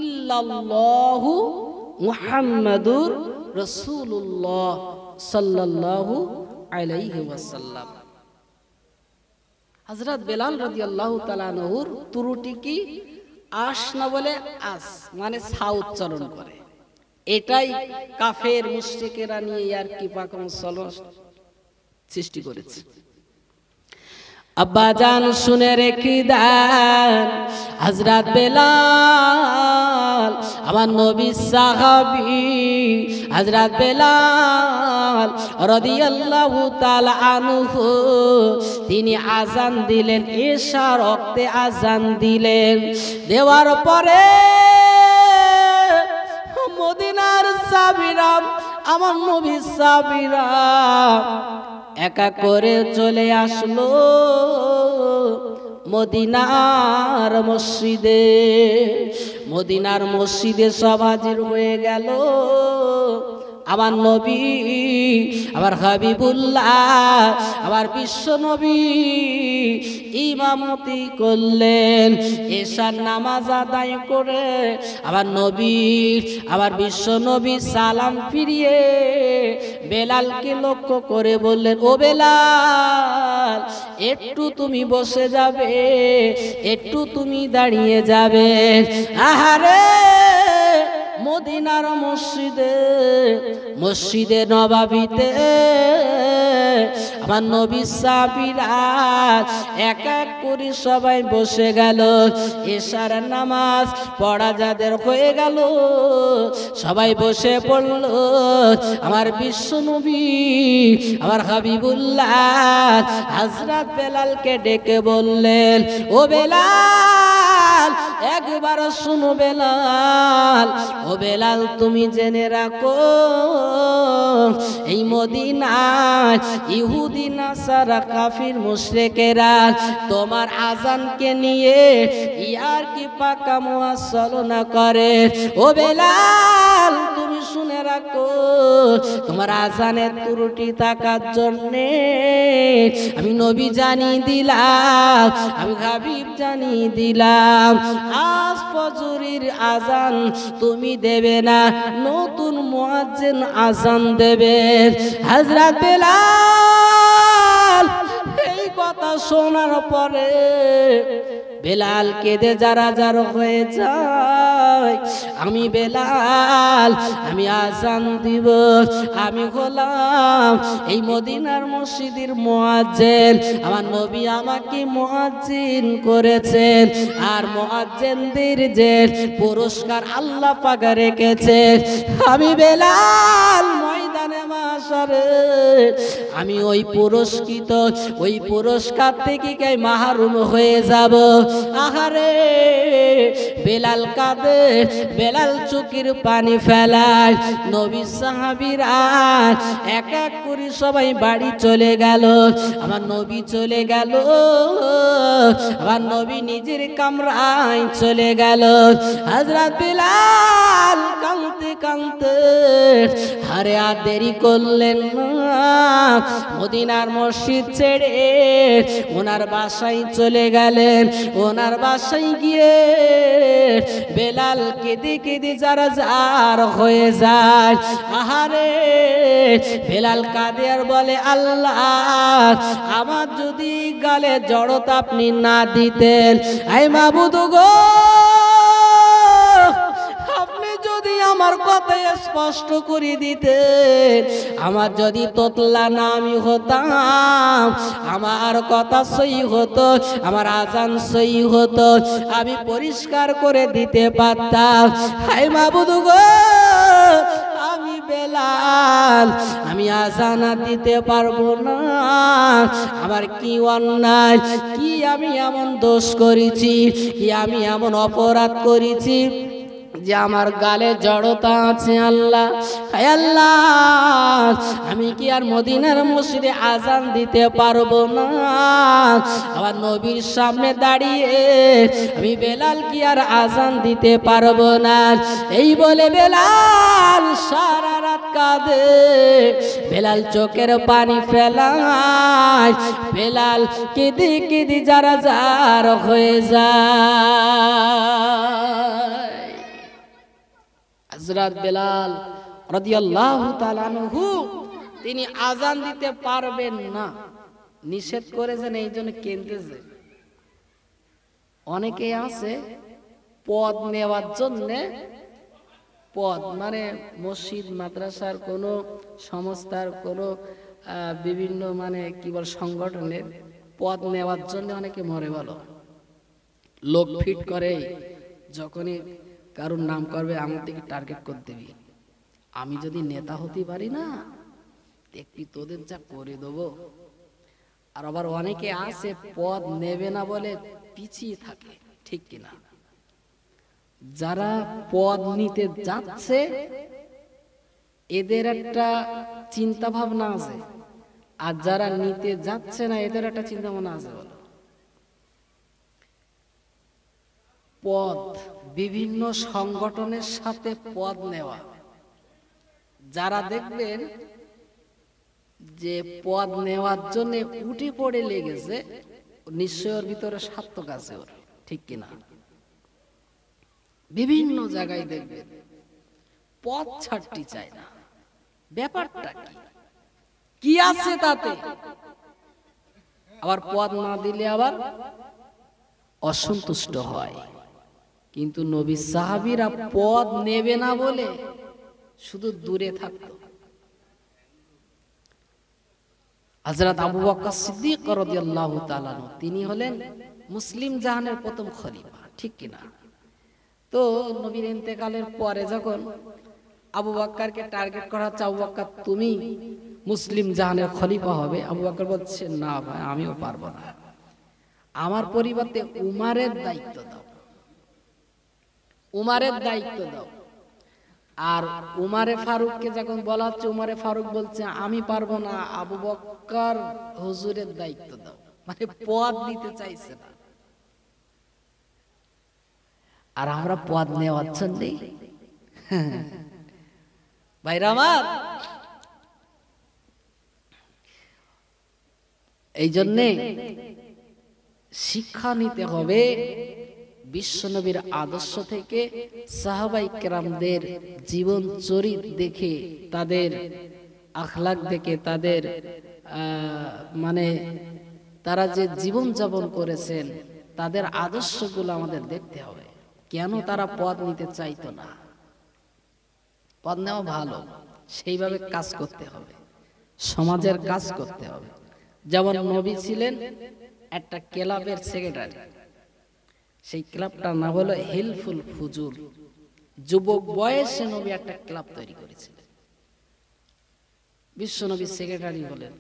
ইল্লাল্লাহু মুহাম্মাদুর রাসূলুল্লাহ সাল্লাল্লাহু আলাইহি ওয়াসাল্লাম। হযরত বেলাল রাদিয়াল্লাহু তাআলা আনহুর ত্রুটি কি? আস না বলে আস, মানে সা উচ্চারণ করে। এটাই কাফের মুশরিকেরা নিয়ে আর কি পাকম সৃষ্টি করেছে। আব্বাজান শুনে রেখে দেন, হযরত বেলাল আমার নবী সাহাবী, হযরত বেলাল রাদিয়াল্লাহু তাআলা আনহু তিনি আযান দিলেন, ঈশা রক্তে আযান দিলেন। দেওয়ার পরে মদিনার সাহাবীরা আমার নবীর সাহাবীরা একা করে চলে আসলো মদিনার মসজিদে। মদিনার মসজিদে সব হাজির হয়ে গেল। আমার নবী, আমার হাবিবুল্লাহ, আমার বিশ্ব নবী ইমামতি করলেন। এশার নামাজ আদায় করে আমার নবী, আমার বিশ্ব নবী সালাম ফিরিয়ে বেলালকে লক্ষ্য করে বললেন, ও বেলাল, একটু তুমি বসে যাবে, একটু তুমি দাঁড়িয়ে যাবে। আহারে মদিনার মসজিদে, মসজিদে নবাবিতে আমার নবী সাহাবীরা এক এক করে সবাই বসে গেল। এশার নামাজ পড়া যাদের হয়ে গেল সবাই বসে পড়ল। আমার বিশ্ব নবী, আমার হাবিবুল্লাহ হযরত বেলালকে ডেকে বললেন, ও বেলাল, একবার শুনো বেলাল, ও বেলাল, তুমি জেনে রাখো এই মদিনায় ইহুদি নাসারা কাফির মুশরিকেরা তোমার আজানকে নিয়ে ইয়ার কি পাকা মুআসসালনা করে। ও বেলাল, তুমি শুনে রাখো, তোমার আজানের ত্রুটি থাকার জন্যে আমি নবী জানিয়ে দিলাম, আমি হাবিব জানিয়ে দিলাম, আজ ফজরের আজান তুমি দেবে না, নতুন মুয়াজ্জিন আজান দেবে। হযরত বেলাল এই কথা শোনার পরে বেলাল কেঁদে জারাজার হয়ে যায়। আমি বেলাল, আমি আজান দিব, আমি হলাম এই মদিনার মসজিদের মুয়াজ্জিন। আমার নবী আমাকে মুয়াজ্জিন করেছেন, আর মুয়াজ্জিনদের যে পুরস্কার আল্লাহ পাক রেখেছে, আমি বেলাল ময়দানে মাশারে আমি ওই পুরস্কৃত, ওই পুরস্কার থেকে কে মাহরুম হয়ে যাব। আহারে বেলাল কাঁদে, বেলাল চোখের পানি ফেলায়। নবী সাহাবীরা এক এক করে সবাই বাড়ি চলে গেল। আমার নবী চলে গেল, আমার নবী নিজের কামরায় চলে গেল। হযরত বেলাল কাঁদতে কাঁদতে আরে আর দেরি করলেন না, মদিনার মসজিদ ছেড়ে ওনার বাসায় চলে গেলেন। ওনার বাসায় গিয়ে বেলাল কেঁদে কেঁদে জারাজার হয়ে যায়। আহারে বেলাল কাঁদে আর বলে, আল্লাহ, আমার যদি গালে জড়তা আপনি না দিতেন, আই মাবুদ গো, যদি আমার কথা স্পষ্ট করে দিতেন, আমার যদি তোতলা না আমি হতাম, আমার কথা সই হতো, আমার আজান সই হতো, আমি পরিষ্কার করে দিতে পারতাম। হায় মাবুদ গো, আমি বেলাল, আমি আজান দিতে পারবো না। আমার কি অন্যায়, কি আমি এমন দোষ করেছি, কি আমি এমন অপরাধ করেছি যে আমার গালে জড়তা আছে। আল্লাহ, হায় আল্লাহ, আমি কি আর মদিনার মসজিদে আজান দিতে পারবো না? আমার নবীর সামনে দাঁড়িয়ে আমি বেলাল কি আর আজান দিতে পারবো না? এই বলে বেলাল সারা রাত কাঁদে, বেলাল চোখের পানি ফেলায়, বেলাল কেঁদে কেঁদে জারাজার হয়ে যায়। হযরত বেলাল রাদিয়াল্লাহু তাআলা আনহু তিনি আজান দিতে পারবেন না, নিষেধ করেছেন, এই জন্য কেঁদেছে। অনেকে আছে পদ নেওয়ার জন্য, পদ মানে মসজিদ মাদ্রাসার কোন সংস্থার কোন বিভিন্ন মানে কি বল সংগঠনের পদ নেওয়ার জন্য অনেকে মরে বলো, লোক ফিট করে, যখনই কারোর নাম করবে আমার দিকে টার্গেট করে দিবি, আমি যদি নেতা হতে পারি না দেখবি তোদের যা করে দেবো। আর আবার অনেকে আছে পদ নেবে না বলে পিছিয়ে থাকে, ঠিক কিনা? যারা পদ নিতে যাচ্ছে এদের একটা চিন্তা ভাবনা আছে, আর যারা নিতে যাচ্ছে না এদের একটা চিন্তা ভাবনা আছে। বলো, পদ, বিভিন্ন সংগঠনের সাথে পদ নেওয়া। যারা দেখবেন যে পদ নেওয়ার জন্য উঠে পড়ে লেগেছে, নিশ্চয় ওর ভিতরে সার্থক আছে ওর, ঠিক কিনা? বিভিন্ন জায়গায় দেখবেন পদ ছাড়তে চায় না। ব্যাপারটা কি, কি আছে তাতে? আবার পদ না দিলে আবার অসন্তুষ্ট হয়। কিন্তু নবী সাহাবীরা পদ নেবে না বলে শুধু দূরে থাকতো। হযরত আবু বকর সিদ্দিক রাদিয়াল্লাহু তাআলা আনহু, তিনি হলেন মুসলিম জাহানের প্রথম খলিফা, ঠিক কিনা? তো নবীর ইন্তেকালের পরে যখন আবু বকরকে টার্গেট করা হচ্ছে, আবু বকর তুমি মুসলিম জাহানের খলিফা হবে, আবু বকর বলছে না ভাই, আমিও পারবো না, আমার পরিবর্তে উমারের দায়িত্ব দাও, উমারের দায়িত্ব দাও। আর উমারে ফারুককে যখন বলা হচ্ছে, উমারে ফারুক বলছে আমি পারবো না, আবু বকর হুজুরের দায়িত্ব দাও, মানে পদ নিতে চাইছে না। আর আমরা পদ নেওয়ার জন্য ভাইরা আমার, এই জন্যে শিক্ষা নিতে হবে বিশ্বনবীর আদর্শ থেকে, সাহাবায়ে কেরামদের জীবন চরিত্র দেখে, তাদের আখলাক দেখে, তাদের মানে তারা যে জীবন যাপন করেছেন, তাদের আদর্শগুলো আমাদের দেখতে হবে। কেন তারা পদ নিতে চাইতো না? পদ নেওয়া ভালো, সেইভাবে কাজ করতে হবে, সমাজের কাজ করতে হবে। যেমন নবী ছিলেন একটা ক্লাবের সেক্রেটারি, সেই ক্লাবটার নাম হলো হিলফুল ফুজুর। যুবক বয়সে নবী একটা ক্লাব তৈরি করেছিলেন। বিশ্ব নবী সেক্রেটারি হলেন।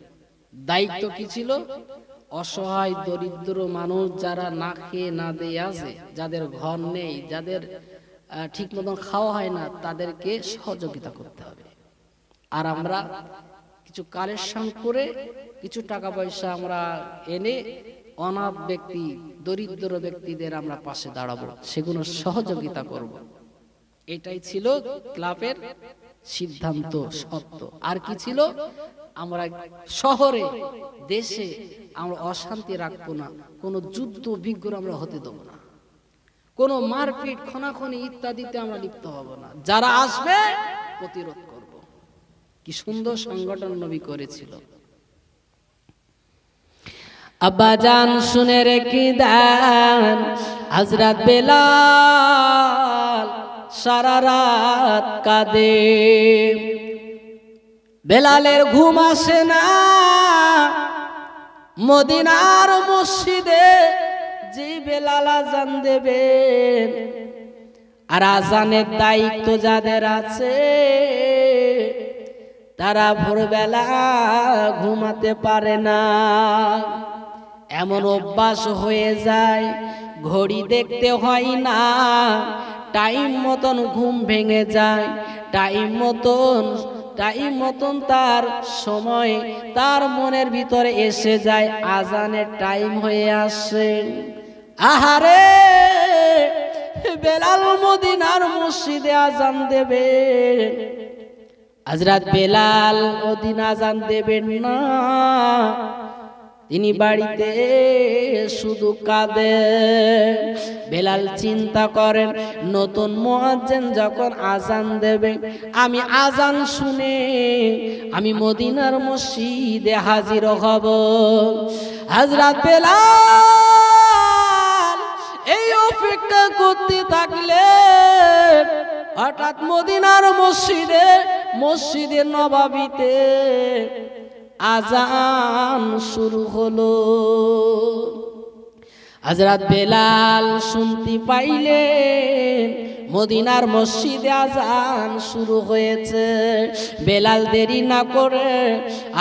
দায়িত্ব কি ছিল? অসহায় দরিদ্র মানুষ যারা না খেয়ে না দিয়ে আছে, যাদের ঘর নেই, যাদের ঠিক মতন খাওয়া হয় না, তাদেরকে সহযোগিতা করতে হবে। আর আমরা কিছু কালেকশন করে কিছু টাকা পয়সা আমরা এনে অনাথ ব্যক্তি, দরিদ্র ব্যক্তিদের আমরা পাশে দাঁড়াবো, সেগুলো সহযোগিতা করব। এটাই ছিল ক্লাবের সিদ্ধান্ত, সত্য। আর কি ছিল? আমরা শহরে দেশে আমরা অশান্তি রাখবো না, কোনো যুদ্ধ বিগ্রহ আমরা হতে দেবো না, কোনো মারপিট খনাখনি ইত্যাদিতে আমরা লিপ্ত হব না, যারা আসবে প্রতিরোধ করব। কি সুন্দর সংগঠন নবী করেছিল। আব্বাজান শুনে রেখে দেন, হযরত বেলাল সারা রাত কাঁদে। বেলালের ঘুম আসে না, মদিনার মসজিদে যে বেলাল আজান দেবেন, আর আজানের দায়িত্ব যাদের আছে, তারা ভোরবেলা ঘুমাতে পারে না। এমন অভ্যাস হয়ে যায়, ঘড়ি দেখতে হয় না, টাইম মতন ঘুম ভেঙে যায়, টাইম মতন তার সময় তার মনের ভিতরে এসে যায়, আজানের টাইম হয়ে আসে। আহারে, বেলাল মদিনার মসজিদে আজান দেবে, হযরত বেলাল ওদিন আজান দেবেন না, তিনি বাড়িতে শুধু কাঁদেন। বেলাল চিন্তা করেন, নতুন মুয়াজ্জিন যখন আজান দেবে, আমি আজান শুনে আমি মদিনার মসজিদে হাজির হব। হযরত বেলাল এই অপেক্ষা করতে থাকলেন। হঠাৎ মদিনার মসজিদে নববীতে আজান শুরু হলো। হযরত বেলাল শুনতে পাইলেন মদিনার মসজিদে আজান শুরু হয়েছে। বেলাল দেরি না করে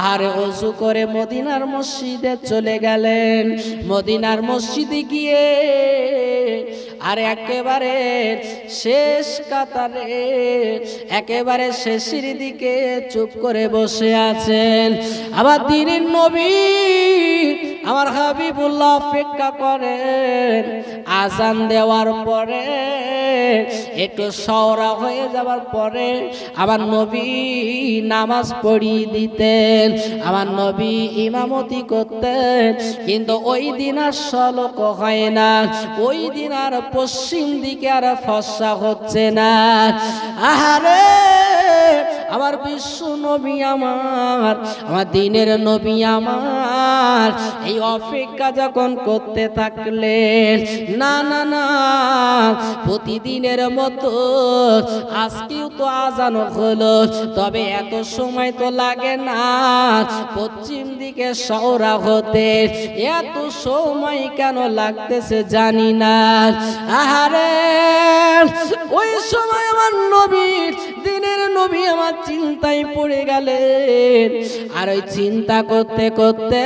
আর ওযু করে মদিনার মসজিদে চলে গেলেন। মদিনার মসজিদে গিয়ে আর একেবারে শেষ কাতারে একেবারে শেষের দিকে চুপ করে বসে আছেন। আবার দিনের নবী আমার হাবিবুল্লাহ অপেক্ষা করেন আজান দেওয়ার পরে একটু সওরা হয়ে যাওয়ার পরে আমার নবী নামাজ পড়িয়ে দিতেন, আমার নবী ইমামতি করতেন। কিন্তু ওই দিন আর সলক হয় না, ওই দিন আর পশ্চিম দিকে আর ফসা হচ্ছে না। আহারে আমার বিশ্ব নবী আমার দিনের নবী আমার এই অপেক্ষা যখন করতে থাকলেন, না না না প্রতিদিনের মতো আজকেও তো আজান হলো, তবে এত সময় তো লাগে না পশ্চিম দিকে সওরা হতে, এত সময় কেন লাগতেছে জানি না। আহারে ওই সময় আমার নবীর দিনের নবী আমার চিন্তায় পড়ে গেলেন। আর ওই চিন্তা করতে করতে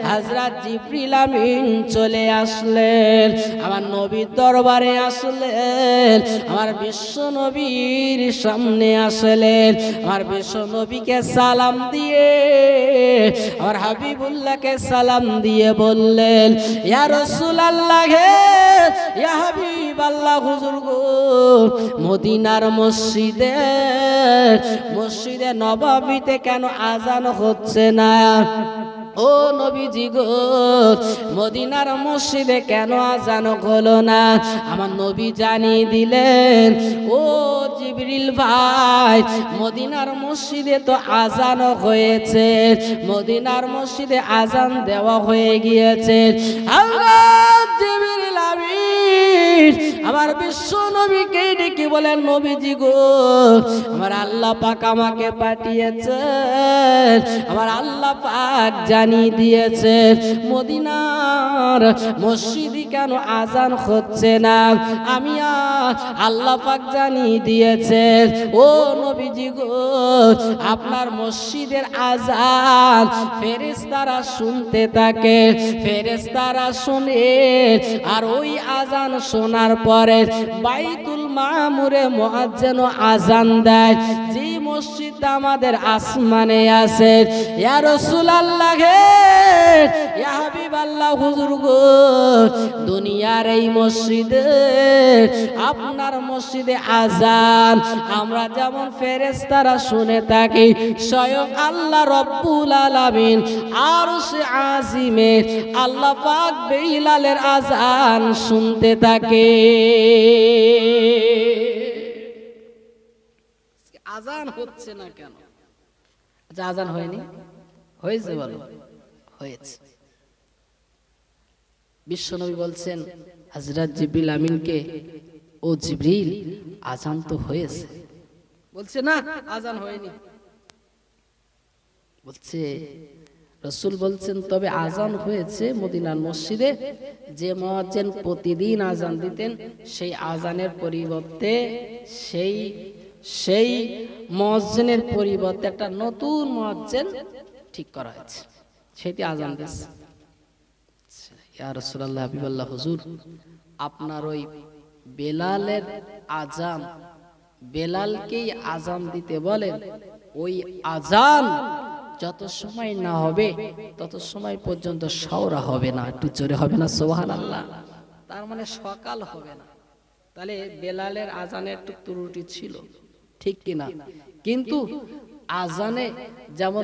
হযরত জিবরিল আমিন চলে আসলেন, আমার নবীর দরবারে আসলেন, আমার বিশ্ব নবীর সামনে আসলেন। আমার বিশ্ব নবীকে সালাম দিয়ে আমার হাবিবুল্লাহকে সালাম দিয়ে বললেন, ইয়া রাসূলুল্লাহ হে ইয়া হাবিবাল্লাহ, হুজুর গো মদিনার মসজিদে নববীতে কেন আজান হচ্ছে না? ও নবীজি গো মদিনার মসজিদে কেন আজান হলো না? আমার নবী জানিয়ে দিলেন, ও জিবরিল ভাই মদিনার মসজিদে তো আজান হয়েছে, মদিনার মসজিদে আজান দেওয়া হয়ে গিয়েছে। আল্লাহ জিবরিল আমিন আমার বিশ্ব নবীকে ডেকে বলেন, নবীজি গো আমার আল্লাহ পাক আমাকে পাঠিয়েছেন, আমার আল্লাহ পাক জানিয়ে দিয়েছেন মদিনার মসজিদে কেন আজান হচ্ছে না। আমি আল্লাহ পাক জানিয়ে দিয়েছেন, ও নবীজি গো আপনার মসজিদের আজান ফেরেশতারা শুনতে থাকে, ফেরেশতারা শুনে আর ওই আজান শোনার পরে বাইতুল মামুরে মুয়াজ্জিন আজান দেয়, যে মসজিদটা আমাদের আসমানে আছে। ইয়া রাসূলুল্লাহ হে ইয়া হাবিবাল্লাহ, হুজুর গো দুনিয়ার এই মসজিদে আপনার মসজিদে আজান আমরা যেমন ফেরেশতারা শুনে থাকি, স্বয়ং আল্লাহ রব্বুল আলামিন আরশে আজিমে আল্লাহ পাক বিলালের আজান শুনতে থাকে। আজান হচ্ছে না কেন? আচ্ছা আজান হয়নি? হয়েছে? বলো হয়েছে। বিশ্বনবী বলছেন হযরত জিবরিল আমিনকে, ও জিবরিল আজান তো হয়েছে। বলছে না আজান হয়নি। বলছে রাসূল বলছেন তবে আজান হয়েছে মদিনার মসজিদে, যে মুয়াজ্জিন প্রতিদিন আজান দিতেন সেই আজানের পরিবর্তে সেই মুয়াজ্জিনের পরিবর্তে একটা নতুন মুয়াজ্জিন ঠিক করা হয়েছে, সেটি আজান দিচ্ছে। ইয়া রাসূলুল্লাহ হাবিবাল্লাহ, হুজুর আপনার ওই বেলালের আজান, বেলালকেই আজান দিতে বলেন, ওই আজান যত সময় না হবে তত সময় পর্যন্ত সওরা হবে না। একটু জোরে হবে না সুবহানাল্লাহ? তার মানে সকাল হবে না। তাহলে বেলালের আজানে একটু ত্রুটি ছিল, ঠিক কিনা? কিন্তু আজানে যেমন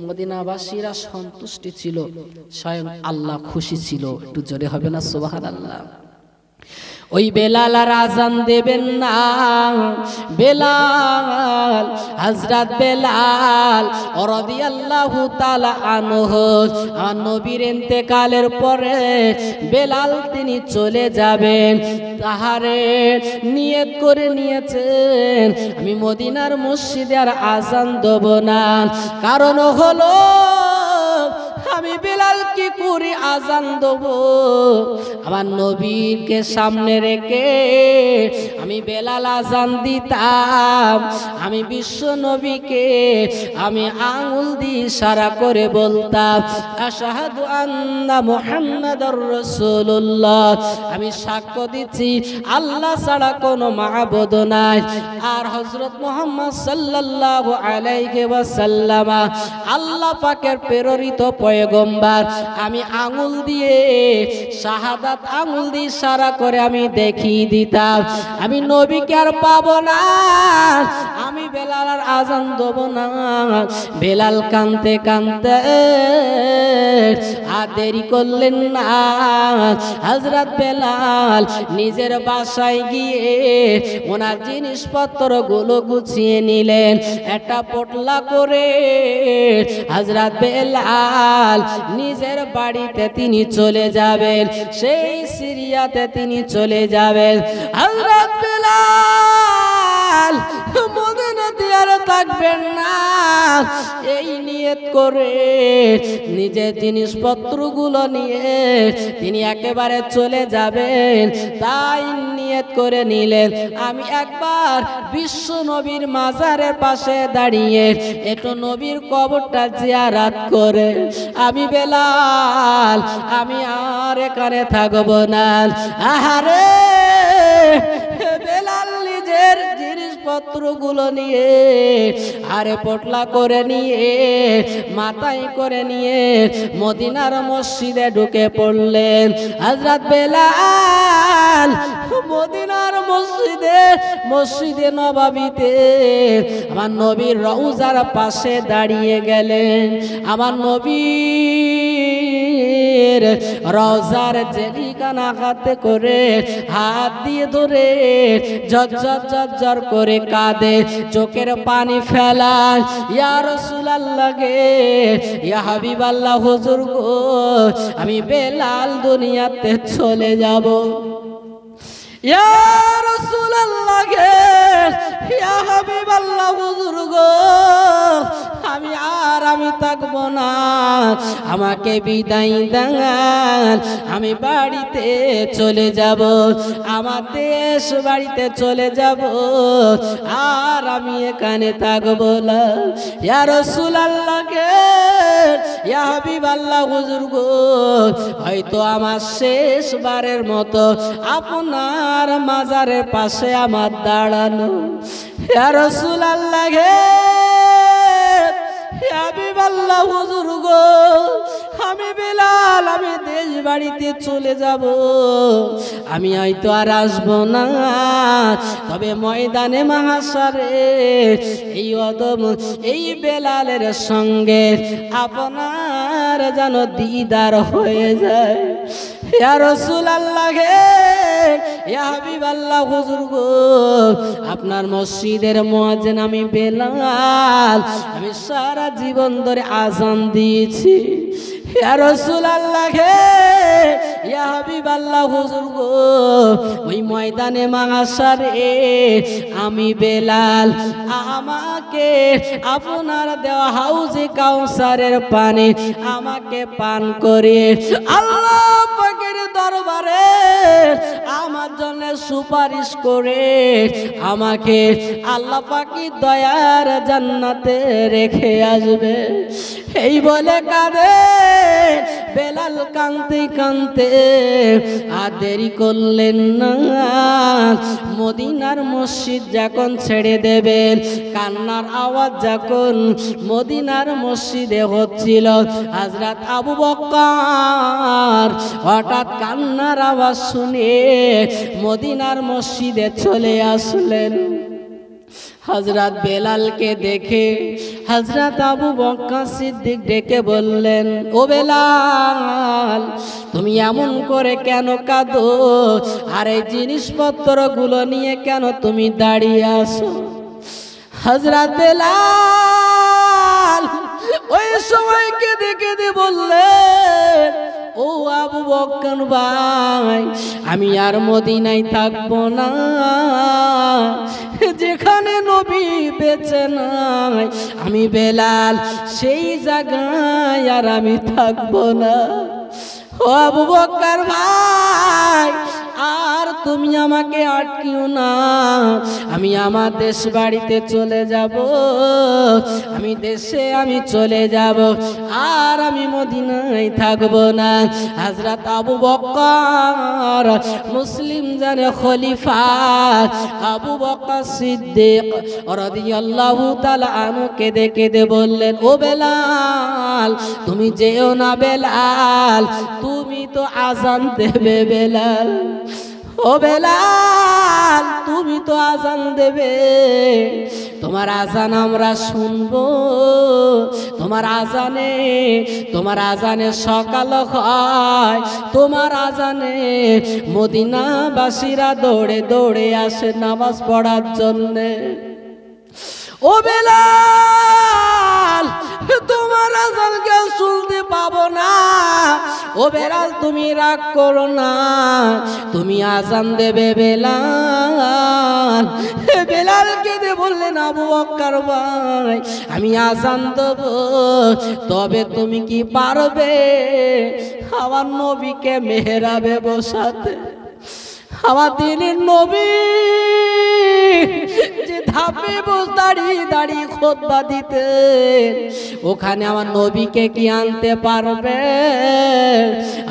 মদিনাবাসীরা সন্তুষ্টি ছিল, স্বয়ং আল্লাহ খুশি ছিল। একটু জোরে হবে না সুবহানাল্লাহ? ওই বেলাল আর আজান দেবেন না। বেলাল হযরত বেলাল রাদিয়াল্লাহু তাআলা আনহু আমার নবীর ইন্তেকালের পরে বেলাল তিনি চলে যাবেন। তাহারে নিয়ত করে নিয়েছেন আমি মদিনার মসজিদে আর আজান দেব না, কারণ হলো আমি বেলাল কি করে আজান দেব, আমার নবীকে সামনে রেখে আমি বেলাল আজান দিতাম। আমি বিশ্ব নবীকে আমি আঙ্গুল দিয়ে ইশারা করে বলতাম আশহাদু আন্না মুহাম্মাদুর রাসূলুল্লাহ, আমি সাক্ষ্য দিচ্ছি আল্লাহ ছাড়া কোনো মাবুদ নাই, আর হযরত মুহাম্মদ সাল্লাল্লাহু আলাইহি ওয়াসাল্লাম আল্লাহ পাকের প্রেরিত পয়গম্বর। আমি আঙ্গুল দিয়ে শাহাদাত আঙ্গুল দিয়ে ইশারা করে আমি দেখিয়ে দিতাম। আমি নবীকে আর পাবো না, আমি বেলালের আজান দেব না। বেলাল কাঁদতে কাঁদতে আর দেরি করলেন না, হযরত বেলাল নিজের বাসায় গিয়ে ওনার জিনিসপত্রগুলো গুছিয়ে নিলেন। একটা পোটলা করে হযরত বেলাল নিজের বাড়িতে তিনি চলে যাবেন, সেই সিরিয়াতে তিনি চলে যাবেন। হযরত বেলাল মদিনাতে আর থাকবেন না, এই নিয়ত করে নিজের জিনিসপত্রগুলো নিয়ে তিনি একেবারে চলে যাবেন। তাই নিয়ত করে নিলেন আমি একবার বিশ্ব নবীর মাজারের পাশে দাঁড়িয়ে একটু নবীর কবরটা জিয়ারত করে আমি বেলাল আমি আর এখানে থাকবো না। আহারে বেলাল নিজের জিনিসপত্রগুলো নিয়ে আরে পোটলা করে নিয়ে মাথায় করে নিয়ে মদিনার মসজিদে ঢুকে পড়লেন। হযরত বেলাল মদিনার মসজিদে নববীতে আমার নবীর রওজার পাশে দাঁড়িয়ে গেলেন। আমার নবীর রওজার জেলিখানা হাতে করে হাত দিয়ে ধরে ঝরঝর করে কাঁদে, চোখের পানি ফেলায়। ইয়া রাসূলুল্লাহ গে, ইয়া হাবিবাল্লাহ হুজুর গো, আমি বেলাল দুনিয়াতে চলে যাব। ইয়া রাসূলুল্লাহ গে, ইয়া হাবিবাল্লাহ হুজুর গো, আমি থাকবো না, আমাকে বিদায় দেন, আমি বাড়িতে চলে যাব, আমার দেশ বাড়িতে চলে যাব, আর আমি এখানে থাকবো না। ইয়া রাসূলুল্লাহ গে, ইয়া হাবিবাল্লাহ হুজুর গো, হয়তো আমার শেষবারের মতো আপনার মাজারের পাশে আমার দাঁড়ানো। ইয়া রাসূলুল্লাহ গে, ইয়া হাবিবাল্লাহ হুজুর গো, আমি বেলাল আমি দেশ বাড়িতে চলে যাব, আমি হয়তো আর আসবো না, তবে ময়দানে মাহশারে এই বেলালের সঙ্গে আপনার যেন দিদার হয়ে যায়। ইয়া রাসূলুল্লাহ গে, ইয়া হাবিবাল্লাহ হুজুর গো, আপনার মসজিদের মুয়াজ্জিন আমি বেলাল, আমি সারা জীবন ধরে আযান দিয়েছি। ইয়া রাসূলুল্লাহ গে, ইয়া হাবিবাল্লাহ হুজুর গো, ওই ময়দানে মাহশারে আমি বেলাল, আমাকে আপনার দেওয়া হাউজে কাউসারের পানি আমাকে পান করে আল্লাহ পাকের দরবারে আমার জন্য সুপারিশ করে আমাকে আল্লাহ পাকের দয়ার জান্নাতে রেখে আসবে। এই বলে কাঁদে বেলাল, কাঁদতে কাঁদতে আর দেরি করলেন না। মদিনার মসজিদ যখন ছেড়ে দেবেন, কান্নার আওয়াজ যখন মদিনার মসজিদে হচ্ছিল, হযরত আবু বকর হঠাৎ কান্নার আওয়াজ শুনে মদিনার মসজিদে চলে আসলেন। হযরত বেলালকে দেখে হযরত আবু বকর সিদ্দিক ডেকে বললেন, ও বেলাল, তুমি এমন করে কেন কাঁদো? আর এই জিনিসপত্রগুলো নিয়ে কেন তুমি দাঁড়িয়ে আছো? হযরত বেলাল ওই সময় কেঁদে কেঁদে বললেন, ও আবু বকর ভাই, আমি আর মদিনায় থাকবো না, যেখানে নবী বেঁচে নাই আমি বেলাল সেই জায়গায় আর আমি থাকবো না। ও আবু বকর ভাই, আর তুমি আমাকে আটকিও না, আমি আমার দেশ বাড়িতে চলে যাব, আমি দেশে আমি চলে যাব, আর আমি মদিনায় থাকব না। হযরত আবু বকর মুসলিম জানে খলিফা আবু বকর সিদ্দিক রাদিয়াল্লাহু তাআলা আনহু কেঁদে কেঁদে বললেন, ও বেলাল তুমি যেও না বেলাল, তুমি তো আজান দেবে বেলাল, ও বেলাল তুমি তো আজান দেবে, তোমার আজান আমরা শুনবো, তোমার আজানে সকাল হয়, তোমার আজানে মদিনাবাসীরা দৌড়ে দৌড়ে আসে নামাজ পড়ার জন্যে। ও বেলাল তোমার আজানকে শুনতে পাবো না, ও বেলাল তুমি রাগ করো না, তুমি আজান দেবে বেলাল। বেলাল কেঁদে বললেন, আবু বকর ভাই আমি আজান দেব, তবে তুমি কি পারবে আমার নবীকে মেহরাবে বসাতে? আমার দিনের নবী যে ধাপে দাঁড়িয়ে দাঁড়িয়ে খুতবা দিতেন, ওখানে আমার নবীকে কি আনতে পারবে?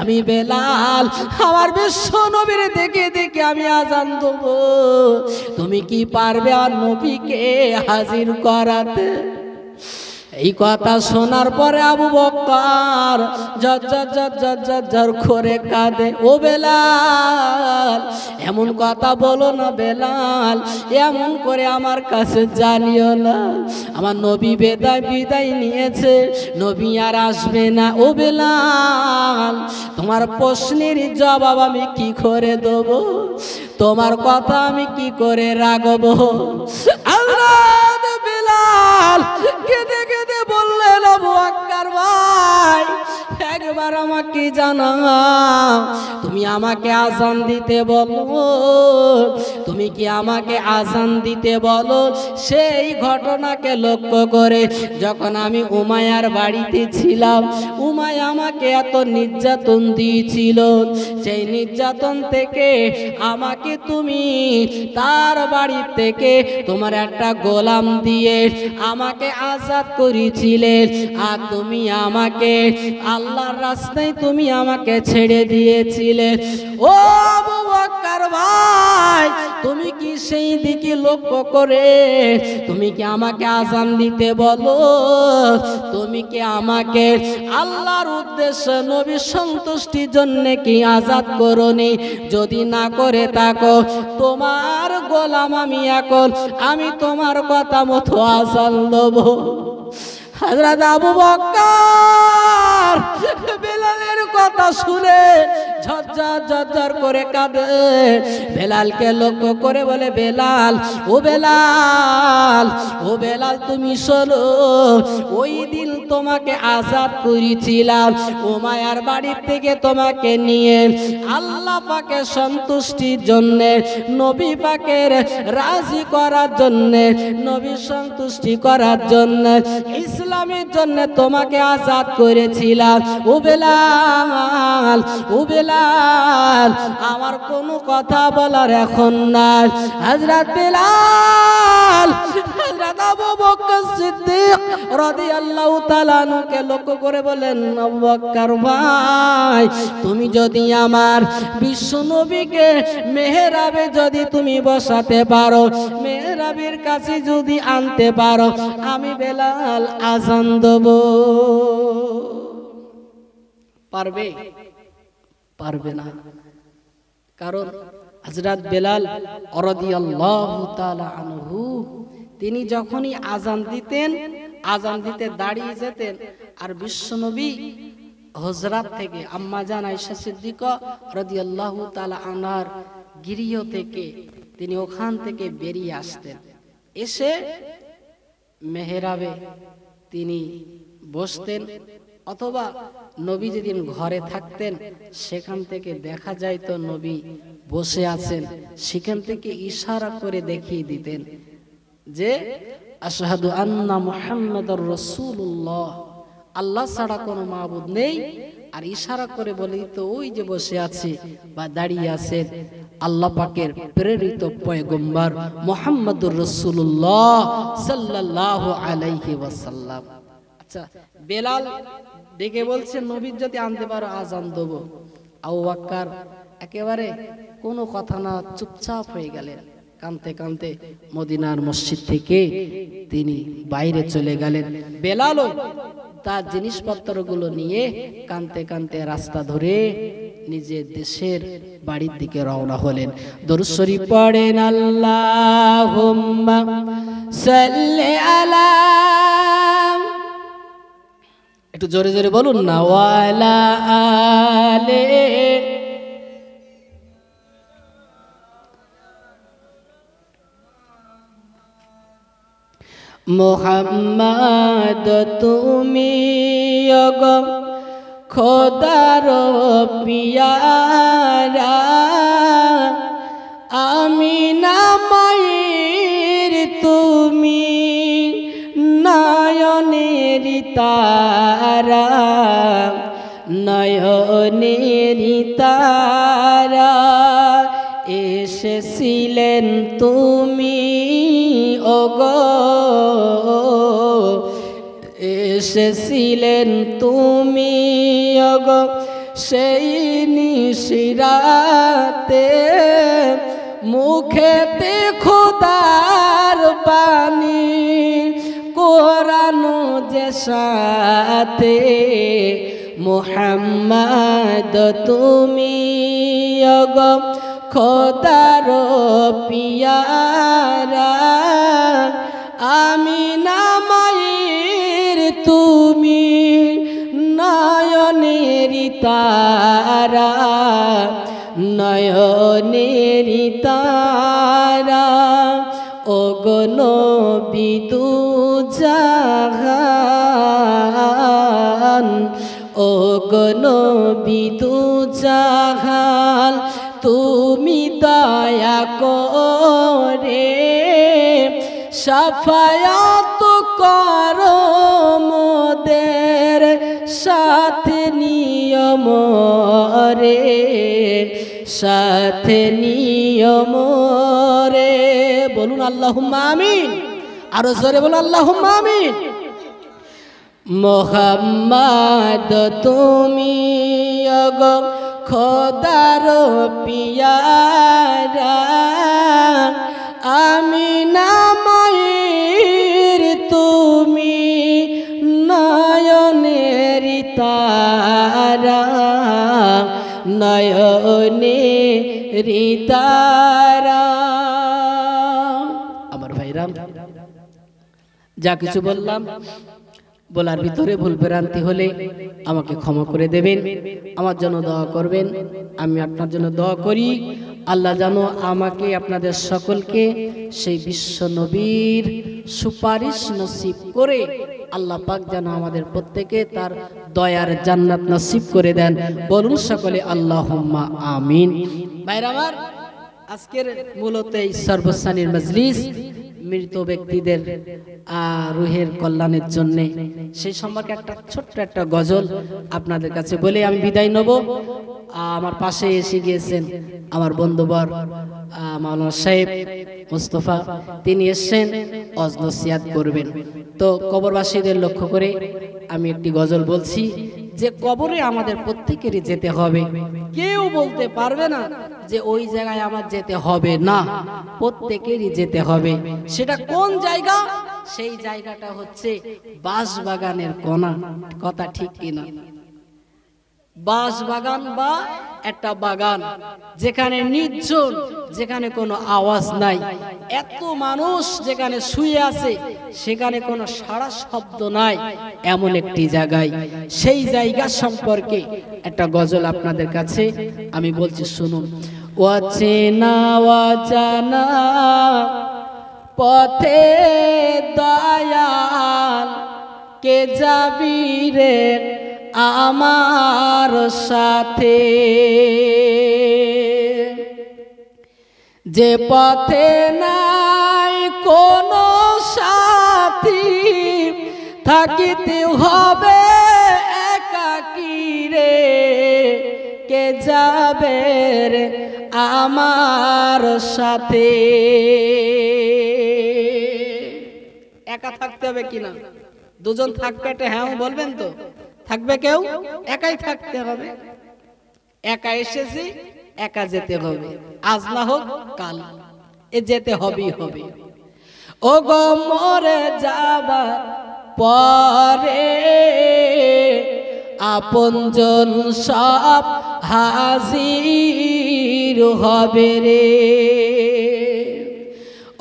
আমি বেলাল আমার বিশ্ব নবীর দেখে দেখে আমি আজান দেব, তুমি কি পারবে আমার নবীকে হাজির করাতে? এই কথা শোনার পরে আবু বকর জর করে কাঁদে, ও বেলাল এমন কথা বলো না বেলাল, এমন করে আমার কাছে জানিও না, আমার নবী বিদায় নিয়েছে, নবী আর আসবে না। ও বেলাল তোমার প্রশ্নের জবাব আমি কি করে দেব, তোমার কথা আমি কি করে রাখবো? আল্লাহ বেলাল কেঁদে কেঁদে বললেন, আবু বকর ভাই একবার আমাকে জানাও, তুমি আমাকে আজান দিতে বলো, তুমি কি আমাকে আজান দিতে বলো? সেই ঘটনাকে লক্ষ্য করে যখন আমি উমাইয়ার বাড়িতে ছিলাম, উমাইয়া আমাকে এত নির্যাতন দিয়েছিল, সেই নির্যাতন থেকে আমাকে তুমি তার বাড়ি থেকে তোমার একটা গোলাম দিয়ে আমাকে আজাদ করেছিলে, আর তুমি আমাকে আল্লাহর রাস্তায় তুমি আমাকে ছেড়ে দিয়েছিলে। ও আবু বকর ভাই তুমি কি সেই দিকে লক্ষ্য করে তুমি কি আমাকে আজান দিতে বলো? তুমি কি আমাকে আল্লাহর উদ্দেশ্যে নবীর সন্তুষ্টির জন্য কি আজাদ করনি? যদি না করে থাকো তোমার গোলাম আমি এখন, আমি তোমার কথা মতো আজান দেব। হযরত আবু বকর বেলালের কথা শুনে ঝরঝর করে কাঁদে, বেলালকে লক্ষ্য করে বলে, বেলাল ও বেলাল, ও বেলাল তুমি শোনো, ওই দিন তোমাকে আজাদ করেছিলাম, উমাইয়ার বাড়ি থেকে তোমাকে নিয়ে আল্লাহ পাকের সন্তুষ্টির জন্য, নবী পাকের রাজি করার জন্য, নবী সন্তুষ্টি করার জন্য, ইসলামের জন্য তোমাকে আজাদ করেছিলাম। ও বেলাল, ও বেলাল আমার কোনো কথা বলার এখন নাই। হযরত বেলাল হযরত আবু বকর সিদ্দিক রাদিয়াল্লাহু তাআলা আনহুকে লক্ষ্য করে বলেন, আবু বকর ভাই তুমি যদি আমার বিশ্ব নবীকে মেহরাবে যদি তুমি বসাতে পারো, মেহরাবের কাছে যদি আনতে পারো, আমি বেলাল আজান দেব। পারবে? পারবে না, কারণ হযরত বেলাল রাদিয়াল্লাহু তাআলা আনহু তিনি যখনই আজান দিতেন, আজান দিতে দাঁড়িয়ে যেতেন, আর বিশ্বনবী হুজরাত থেকে আম্মা জান আয়েশা সিদ্দিকা রাদিয়াল্লাহু তাআলা আনহার গৃহ থেকে তিনি ওখান থেকে বেরিয়ে আসতেন, এসে মেহরাবে তিনি বসতেন, অথবা নবী যেদিন ঘরে থাকতেন সেখান থেকে দেখা যায় তো নবী বসে আছেন, সেখান থেকে ইশারা করে দেখিয়ে দিতেন যে আশহাদু আন্না মুহাম্মাদুর রাসূলুল্লাহ, আল্লাহ ছাড়া কোনো মাবুদ নেই, আর ইশারা করে বলে তো ওই যে বসে আছে বা দাঁড়িয়ে আছেন আল্লাহ পাকের প্রেরিত পয়গম্বর মুহাম্মদুর রাসূলুল্লাহ সাল্লাল্লাহু আলাইহি ওয়াসাল্লাম। আচ্ছা, বেলাল ডেকে বলছে নবীর যদি আনতে পারো আজান দেবো। আবু বকর একেবারে কোনো কথা না, চুপচাপ হয়ে গেলেন। কাঁদতে কাঁদতে মদিনার মসজিদ থেকে তিনি বাইরে চলে গেলেন। বেলালও তার জিনিসপত্রগুলো নিয়ে কাঁদতে কাঁদতে রাস্তা ধরে নিজের দেশের বাড়ির দিকে রওনা হলেন। দরুদ শরীফ পড়েন, আল্লাহুম্মা সাল্লি আলা, একটু জোরে জোরে বলুন না, ওয়ালা আলে মুহাম্মদ তুমি ওগো খোদার পিয়ারা, আমিনা মায়ের তুমি নয়নের তারা, নয়নের তারা, এসেছিলেন তুমি ওগো, এসেছিলেন তুমি ওগো সেই নিশিরাতে, মুখেতে খোদার বাণী কোরআন যে সাথে, মুহাম্মদ তুমি ওগো খোদার পিয়ারা, আমিনা মায়ের তুমি নয়নের তারা, নয়নের তারা, ওগো নবী দুজাহান, ওগো নবী দুজাহান, তুমি দয়া করে শাফায়াত করো মোদের সাথে নিয়ম রে, সাথে নিয়ম রে। বলুন আল্লাহুম্মা আমিন, আরো জোরে বলুন আল্লাহুম্মা আমিন। মুহাম্মদ তুমি ওগো খোদার পিয়ারা, আমিনা মায়ের তুমি নয়নের তারা, নয়নের তারা। আমার ভাইরা, যা কিছু বললাম বলার ভিতরে ভুল ভ্রান্তি হলে আমাকে ক্ষমা করে দেবেন, আমার জন্য দোয়া করবেন, আমি আপনার জন্য দোয়া করি। আল্লাহ যেন আমাকে আপনাদের সকলকে সেই বিশ্ব নবীর সুপারিশ নসিব করে আল্লাহ পাক যেন আমাদের প্রত্যেকে তার দয়ার জান্নাত নসিব করে দেন। বলুন সকলে আল্লাহুম্মা আমিন। ভাইরা আমার, আজকের মূলত এই সর্বশ্রেণীর মজলিস মৃত ব্যক্তিদের রুহের কল্যাণের জন্য, সেই সম্পর্কে একটা ছোট্ট একটা গজল আপনাদের কাছে বলে আমি বিদায় নেব। আমার পাশে এসে গিয়েছেন আমার বন্ধুবর মাওলানা সাহেব মুস্তফা, তিনি এসেছেন ওয়াজ নসিহত করবেন। তো কবরবাসীদের লক্ষ্য করে আমি একটি গজল বলছি যে কবরে আমাদের প্রত্যেকেরই যেতে হবে, কেউ বলতে পারবে না যে ওই জায়গায় আমার যেতে হবে না, প্রত্যেকেরই যেতে হবে। সেটা কোন জায়গা? সেই জায়গাটা হচ্ছে বাঁশবাগানের কোণা। কথা ঠিক কিনা? বাঁশবাগান বা একটা বাগান যেখানে নির্জন, যেখানে কোনো আওয়াজ নাই, এত মানুষ যেখানে শুয়ে আছে সেখানে কোনো সারা শব্দ নাই, এমন একটি জায়গায়, সেই জায়গা সম্পর্কে একটা গজল আপনাদের কাছে আমি বলছি, শুনুন। অচেনা অজানা পথে দয়াল কে যাবি রে আমার সাথে, যে পথে নাই কোনো সাথী, থাকিতে হবে একাকী রে যাবে রে আমার সাথে। একা থাকতে হবে কিনা? দুজন থাকবে, এটা হ্যাঁ বলবেন তো? থাকবে কেউ? একাই থাকতে হবে। একা এসেছি, একা যেতে হবে, আজ না হোক কাল এ যেতে হবেই হবে। ও গো মরে যাবার পরে আপনজন সব হাজির হবে রে।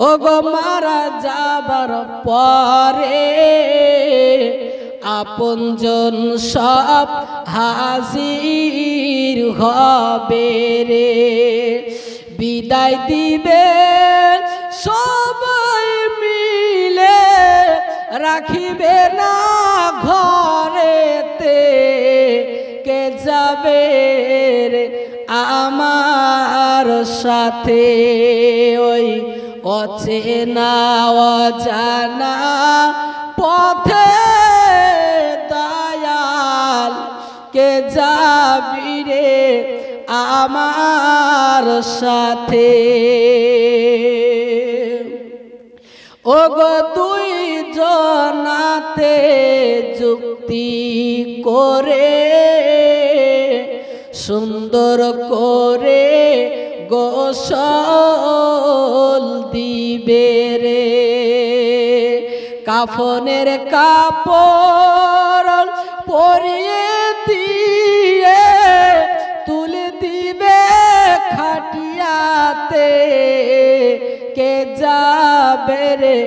ও গো মারা যাবার পরে আপনজন সব হাজির হবে রে। বিদায় দিবে সবাই মিলে, রাখিবে না ঘরেতে, কে যাবে রে আমার সাথে। ওই অচেনা অজানা পথে দয়াল, কে যাবি রে আমার সাথে। ও গো দুই জনাতে যুক্তি করে সুন্দর করে গোসল দিবে রে। কাফনের কাপড় পরিয়ে দিয়ে তুলে দিবে খাটিয়াতে, কে যাবে রে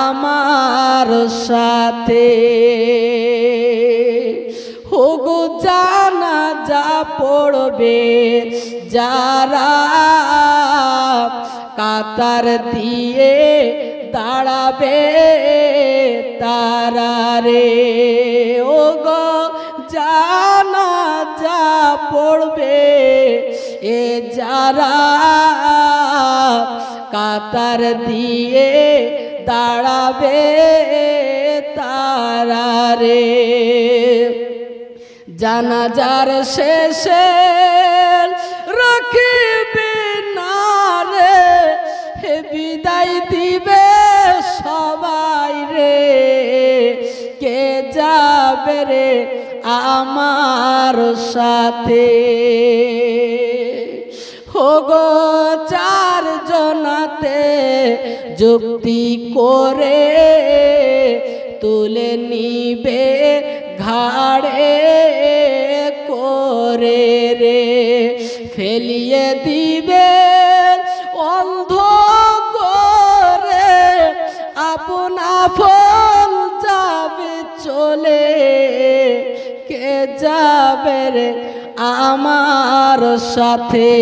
আমার সাথে। হুগু জানাজা পড়বে যারা, কাতার দিয়ে দাঁড়াবে তারা রে। ও গো জানাজা পড়বে এ যারা, কাতার দিয়ে দাঁড়াবে তারা রে। জানাজার শেষে রাখিবে না রে, হে বিদায় দিবে সবাই রে, কে যাবে রে আমার সাথে। হোগো চার জনাতে যুক্তি করে তুলে নিবে ঘাড়ে করে রে। ফেলিয়ে দিবে অন্ধ করে, আপনা ফল যাবে চলে, কে যাবে রে আমার সাথে।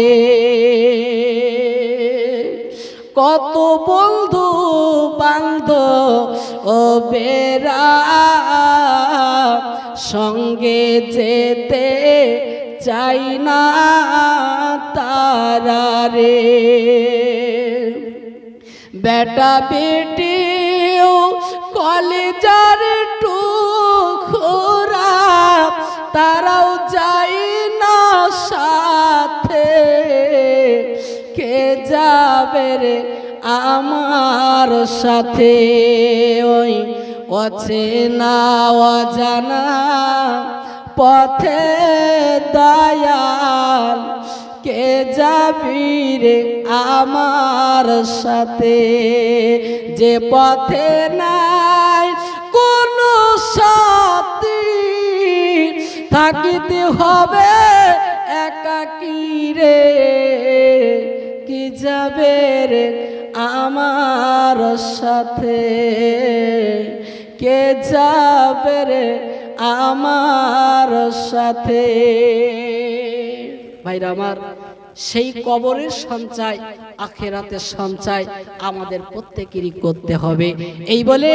কত বন্ধু বান্ধব ও বেরা সঙ্গে যেতে চাই না তারা রে। বেটা বেটিও কলেজার টুকরা, তারাও যাই না সাথে, কে যাবে রে আমার সাথে। ওই অচেনা অজানা পথে দয়াল, কে যাবি রে আমার সাথে। যে পথে নাই কোনো সাথী, থাকিতে হবে একাকী রে, কি যাবে রে আমার সাথে, কে যাবে রে আমার সাথে। ভাইরা আমার, সেই কবরের সঞ্চয় আখিরাতের সঞ্চয় আমাদের প্রত্যেকেরই করতে হবে। এই বলে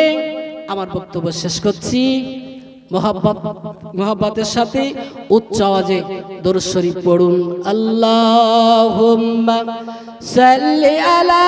আমার বক্তব্য শেষ করছি। মোহাব্বতের সাথে উচ্চ আওয়াজে দরুদ শরীফ পড়ুন। আল্লাহুম্মা সাল্লি আলা